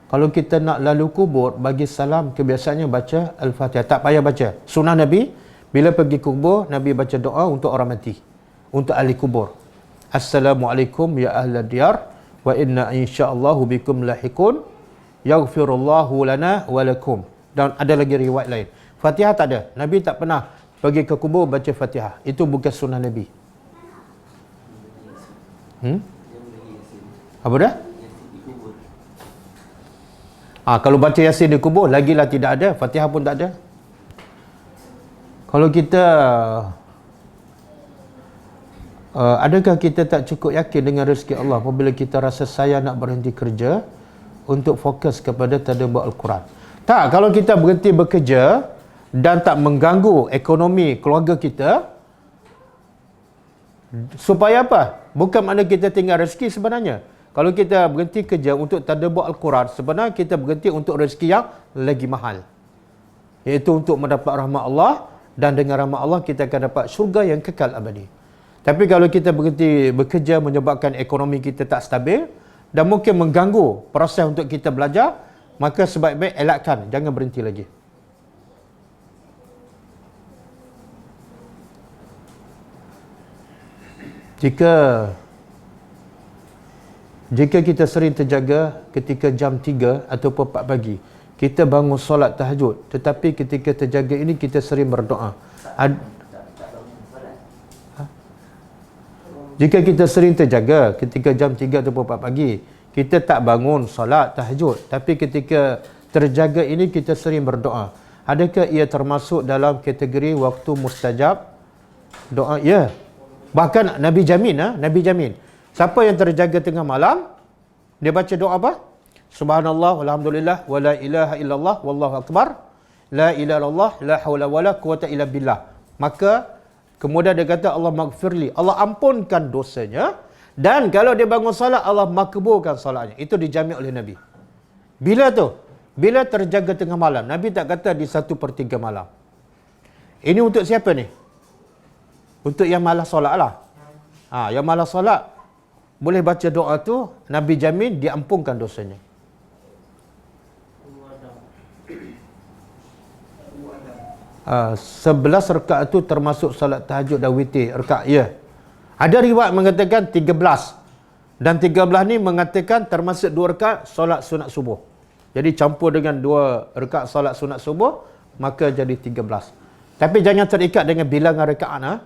Kalau kita nak lalu kubur bagi salam, kebiasaannya baca Al-Fatihah. Tak payah baca. Sunnah Nabi, bila pergi kubur, Nabi baca doa untuk orang mati, untuk ahli kubur. Assalamualaikum ya ahla diyar wa inna insyaallahu bikum lahikun yaghfirullahu lana wa lakum. Dan ada lagi riwayat lain. Fatihah tak ada. Nabi tak pernah pergi ke kubur baca Fatihah. Itu bukan sunnah Nabi. Apa dah? Kalau baca Yasin di kubur, lagilah tidak ada. Fatihah pun tak ada. Kalau kita adakah kita tak cukup yakin dengan rezeki Allah apabila kita rasa saya nak berhenti kerja untuk fokus kepada tadabbur Al-Quran? Tak, kalau kita berhenti bekerja dan tak mengganggu ekonomi keluarga kita, supaya apa? Bukan makna kita tinggal rezeki sebenarnya. Kalau kita berhenti kerja untuk tadabbur Al-Quran, sebenarnya kita berhenti untuk rezeki yang lagi mahal, iaitu untuk mendapat rahmat Allah, dan dengan rahmat Allah kita akan dapat syurga yang kekal abadi. Tapi kalau kita berhenti bekerja menyebabkan ekonomi kita tak stabil dan mungkin mengganggu proses untuk kita belajar, maka sebaik-baik elakkan, jangan berhenti lagi. Jika kita sering terjaga ketika jam 3 atau 4 pagi, kita bangun solat tahajud, tetapi ketika terjaga ini kita sering berdoa. Jika kita sering terjaga ketika jam 3 atau 4 pagi, kita tak bangun solat tahajud, tapi ketika terjaga ini kita sering berdoa. Adakah ia termasuk dalam kategori waktu mustajab doa? Ya. Bahkan Nabi jamin, Nabi jamin. Siapa yang terjaga tengah malam, dia baca doa apa? Subhanallah, walhamdulillah, wa la ilaha illallah, wallahu akbar, la ilaha illallah, la hawla wa la quwata illa billah. Maka, kemudian dia kata, Allah maghfirli, Allah ampunkan dosanya, dan kalau dia bangun salat, Allah makbulkan salatnya. Itu dijamin oleh Nabi. Bila tu? Bila terjaga tengah malam. Nabi tak kata di 1/3 malam. Ini untuk siapa ni? Untuk yang malas solat lah. Yang malas solat, boleh baca doa tu, Nabi jamin diampunkan dosanya. Ah, 11 rakaat tu termasuk salat tahajud dan witir rakaat. Ya. Ada riwayat mengatakan 13. Dan 13 ni mengatakan termasuk 2 rakaat solat sunat subuh. Jadi campur dengan 2 rakaat solat sunat subuh, maka jadi 13. Tapi jangan terikat dengan bilangan rakaat.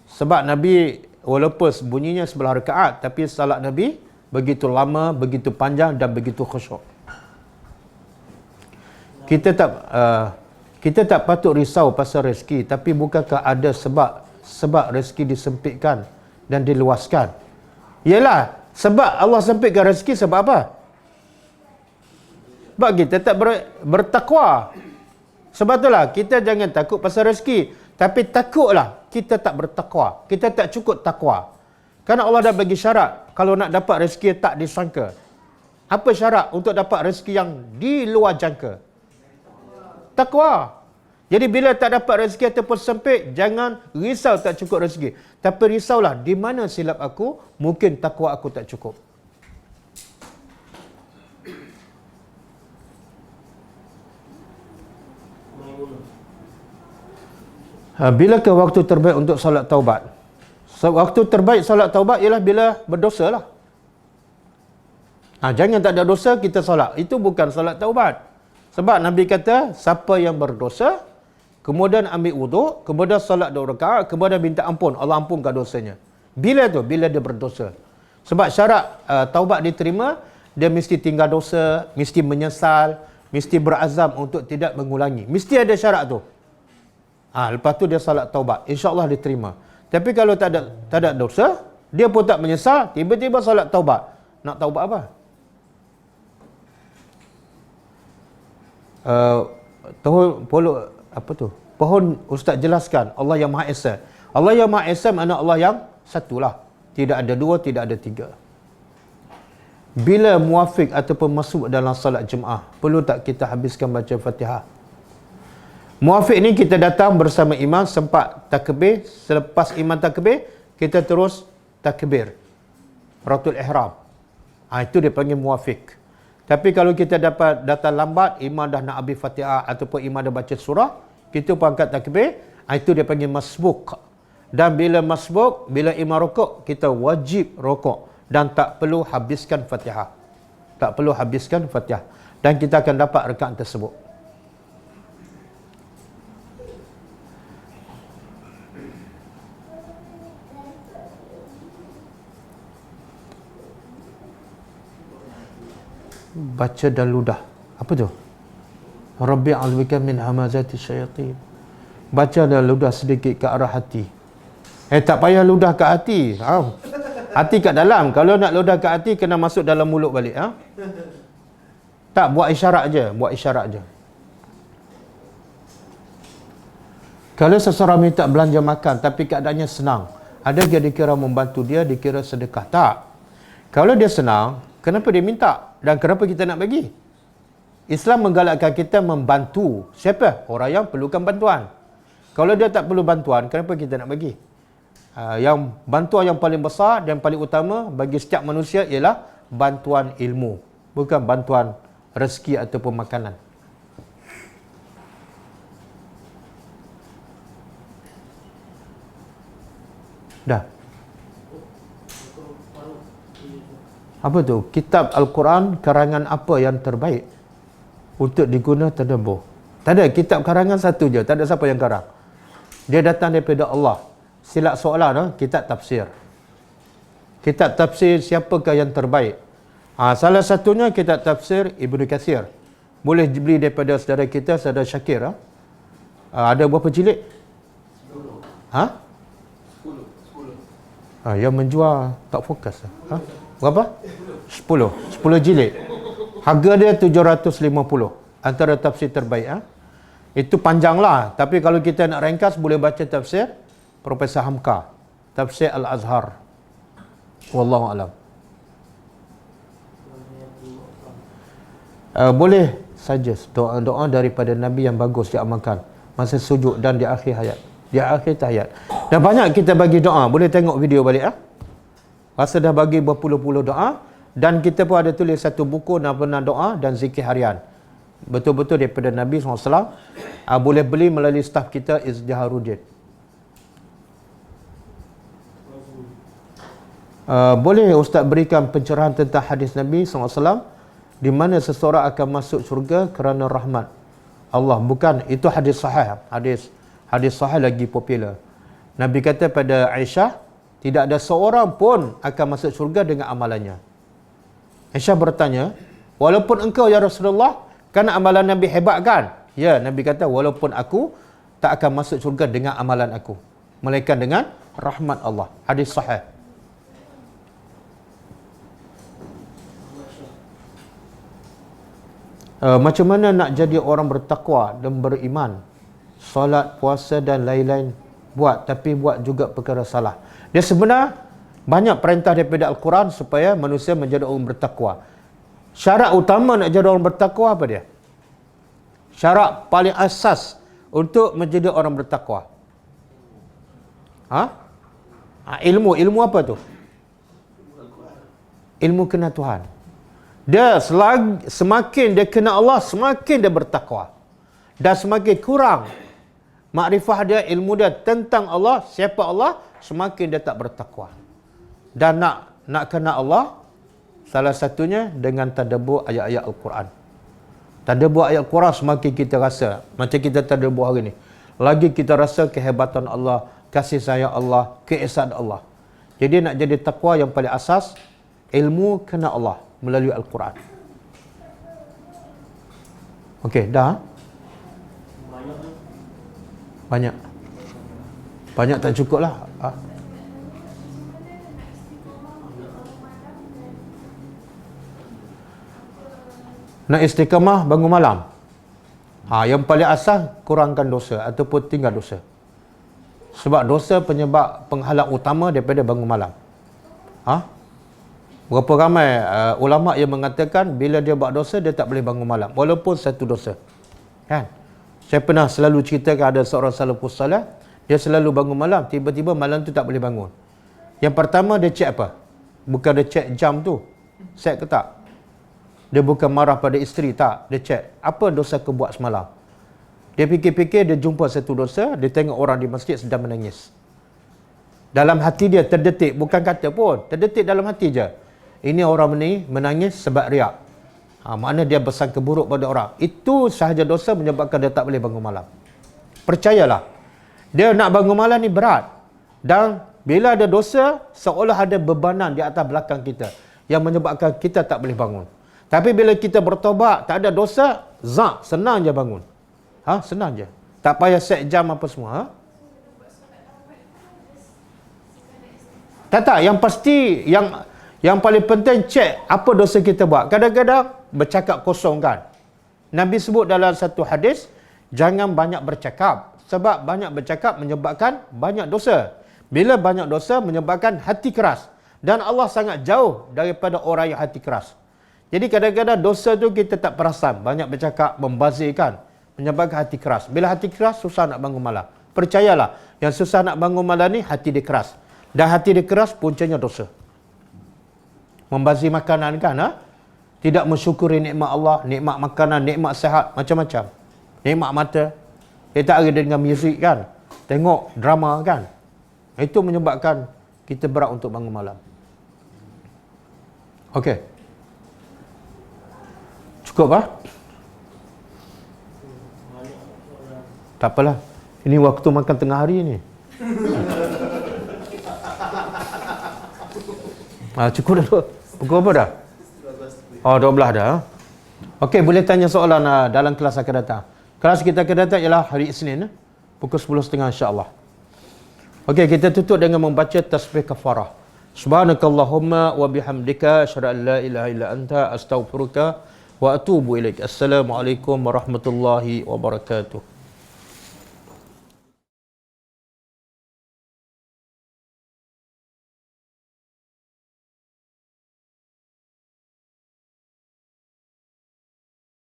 Sebab Nabi walaupun bunyinya 11 rakaat, tapi salat Nabi begitu lama, begitu panjang dan begitu khusyuk. Kita tak patut risau pasal rezeki, tapi bukankah ada sebab rezeki disempitkan dan diluaskan? Yalah, sebab Allah sempitkan rezeki sebab apa? Sebab kita tak bertakwa. Sebab itulah kita jangan takut pasal rezeki, tapi takutlah kita tak bertakwa. Kita tak cukup takwa. Kerana Allah dah bagi syarat kalau nak dapat rezeki tak disangka. Apa syarat untuk dapat rezeki yang di luar jangka? Takwa. Jadi bila tak dapat rezeki ataupun sempit, jangan risau tak cukup rezeki. Tapi risaulah, di mana silap aku? Mungkin takwa aku tak cukup. Bilakah waktu terbaik untuk solat taubat? Waktu terbaik solat taubat ialah bila berdosa lah. Jangan tak ada dosa kita solat. Itu bukan solat taubat. Sebab Nabi kata, siapa yang berdosa, kemudian ambil wuduk, kemudian solat 2 rakaat, kemudian minta ampun, Allah ampunkan dosanya. Bila tu? Bila dia berdosa. Sebab syarat taubat diterima, dia mesti tinggal dosa, mesti menyesal, mesti berazam untuk tidak mengulangi. Mesti ada syarat tu. Lepas tu dia salat taubat, insya-Allah diterima. Tapi kalau tak ada dosa, dia pun tak menyesal, tiba-tiba salat taubat. Nak taubat apa? Pohon ustaz jelaskan, Allah yang Maha Esa. Allah yang Maha Esa makna Allah yang satulah. Tidak ada dua, tidak ada tiga. Bila muafiq ataupun masuk dalam salat Jumaat, perlu tak kita habiskan baca Fatihah? Muafiq ni kita datang bersama imam, sempat takbir, selepas imam takbir, kita terus takbir. Ratul Ihram. Itu dia panggil muafiq. Tapi kalau kita datang lambat, imam dah nak habis Fatihah ataupun imam dah baca surah, kita pun angkat takbir, itu dia panggil masbuk. Dan bila masbuk, bila imam rokok, kita wajib rokok dan tak perlu habiskan Fatihah. Tak perlu habiskan Fatihah. Dan kita akan dapat rakaat tersebut. Baca dan ludah. Apa tu? Rabbi a'udzubika min hamazati syayatin. Baca dan ludah sedikit ke arah hati. Tak payah ludah ke hati. Hati kat dalam. Kalau nak ludah ke hati, kena masuk dalam mulut balik. Tak, buat isyarat je. Buat isyarat je. Kalau seseorang minta belanja makan, tapi keadaannya senang, adakah dikira membantu dia, dikira sedekah? Tak. Kalau dia senang, kenapa dia minta? Dan kenapa kita nak bagi? Islam menggalakkan kita membantu. Siapa? Orang yang perlukan bantuan. Kalau dia tak perlu bantuan, kenapa kita nak bagi? Yang bantuan yang paling besar dan paling utama bagi setiap manusia ialah bantuan ilmu. Bukan bantuan rezeki ataupun makanan. Dah. Apa tu? Kitab Al-Quran, karangan apa yang terbaik untuk diguna tadabbur? Tak ada, kitab karangan satu je, tak ada siapa yang karang. Dia datang daripada Allah. Silap soalan, kitab tafsir. Kitab tafsir siapakah yang terbaik? Salah satunya kitab tafsir Ibnu Katsir. Boleh beli daripada saudara kita, saudara Syakir. Ada berapa jilid? 10. 10. Yang menjual tak fokus. Berapa? 10 jilid. Harga dia 750. Antara tafsir terbaik. Itu panjang lah. Tapi kalau kita nak ringkas, boleh baca tafsir Profesor Hamka. Tafsir Al-Azhar. Wallahu alam. Boleh saja doa-doa daripada Nabi yang bagus diamalkan masa sujud dan di akhir hayat. Di akhir tahiyat. Dan banyak kita bagi doa. Boleh tengok video balik. Rasa dah bagi berpuluh-puluh doa. Dan kita pun ada tulis satu buku nama doa dan zikir harian. Betul-betul daripada Nabi SAW. Boleh beli melalui staf kita Izdiharuddin. Boleh Ustaz berikan pencerahan tentang hadis Nabi SAW di mana seseorang akan masuk syurga kerana rahmat Allah? Bukan, itu hadis sahih. Hadis Hadis sahih lagi popular. Nabi kata pada Aisyah, tidak ada seorang pun akan masuk syurga dengan amalannya. Aisyah bertanya, walaupun engkau ya Rasulullah, kan amalan Nabi hebat kan? Ya, Nabi kata, walaupun aku tak akan masuk syurga dengan amalan aku, melainkan dengan rahmat Allah. Hadis sahih. Macam mana nak jadi orang bertakwa dan beriman? Solat, puasa dan lain-lain buat, tapi buat juga perkara salah. Dia sebenarnya banyak perintah daripada Al-Quran supaya manusia menjadi orang bertakwa. Syarat utama nak jadi orang bertakwa apa dia? Syarat paling asas untuk menjadi orang bertakwa. Ilmu apa tu? Ilmu kenal Tuhan. Dia semakin dia kenal Allah, semakin dia bertakwa. Dan semakin kurang makrifah dia, ilmu dia tentang Allah, siapa Allah, semakin dia tak bertakwa. Dan nak kenal Allah, salah satunya dengan tadabbur ayat-ayat Al-Quran. Tadabbur ayat Al-Quran semakin kita rasa, macam kita tadabbur hari ni, lagi kita rasa kehebatan Allah, kasih sayang Allah, keesaan Allah. Jadi nak jadi takwa yang paling asas, ilmu kenal Allah melalui Al-Quran. Okey, dah? Banyak tak cukup lah. Nak istiqamah bangun malam. Yang paling asas kurangkan dosa ataupun tinggal dosa. Sebab dosa penyebab penghalang utama daripada bangun malam. Berapa ramai ulama yang mengatakan bila dia buat dosa dia tak boleh bangun malam walaupun satu dosa. Kan? Saya pernah selalu ceritakan ada seorang salafus salih, dia selalu bangun malam, tiba-tiba malam tu tak boleh bangun. Yang pertama dia cek apa? Bukan dia cek jam tu, set ke tak? Dia bukan marah pada isteri, tak. Dia cek, apa dosa kau buat semalam? Dia fikir-fikir, dia jumpa satu dosa, dia tengok orang di masjid sedang menangis. Dalam hati dia terdetik, bukan kata pun, terdetik dalam hati je. Ini orang ni menangis sebab riak. Makna dia bersangka buruk pada orang. Itu sahaja dosa menyebabkan dia tak boleh bangun malam. Percayalah, dia nak bangun malam ni berat. Dan bila ada dosa, seolah ada bebanan di atas belakang kita yang menyebabkan kita tak boleh bangun. Tapi bila kita bertobat, tak ada dosa, senang je bangun. Senang je. Tak payah set jam apa semua. Tak, yang pasti, yang paling penting cek apa dosa kita buat. Kadang-kadang bercakap kosong kan. Nabi sebut dalam satu hadis, jangan banyak bercakap. Sebab banyak bercakap menyebabkan banyak dosa. Bila banyak dosa menyebabkan hati keras. Dan Allah sangat jauh daripada orang yang hati keras. Jadi kadang-kadang dosa tu kita tak perasan. Banyak bercakap, membazirkan, menyebabkan hati keras. Bila hati keras, susah nak bangun malam. Percayalah, yang susah nak bangun malam ni, hati dia keras. Dan hati dia keras, puncanya dosa. Membazir makanan kan, tidak mensyukuri nikmat Allah, nikmat makanan, nikmat sihat, macam-macam. Nikmat mata. Dia tak ada dengan muzik kan. Tengok drama kan. Itu menyebabkan kita berat untuk bangun malam. Okey. Cukup tak? Tak apalah. Ini waktu makan tengah hari ni. Cukup dah. Pukul apa dah? 12 dah. Okey, boleh tanya soalan dalam kelas akan datang. Kelas kita akan datang ialah hari Isnin, pukul 10.30 insya-Allah. Okey, kita tutup dengan membaca tasbih kafarah. Subhanakallahumma wa bihamdika asyhadu an la ilaha illa anta astaghfiruka wa atubu ilaik. Assalamualaikum warahmatullahi wabarakatuh.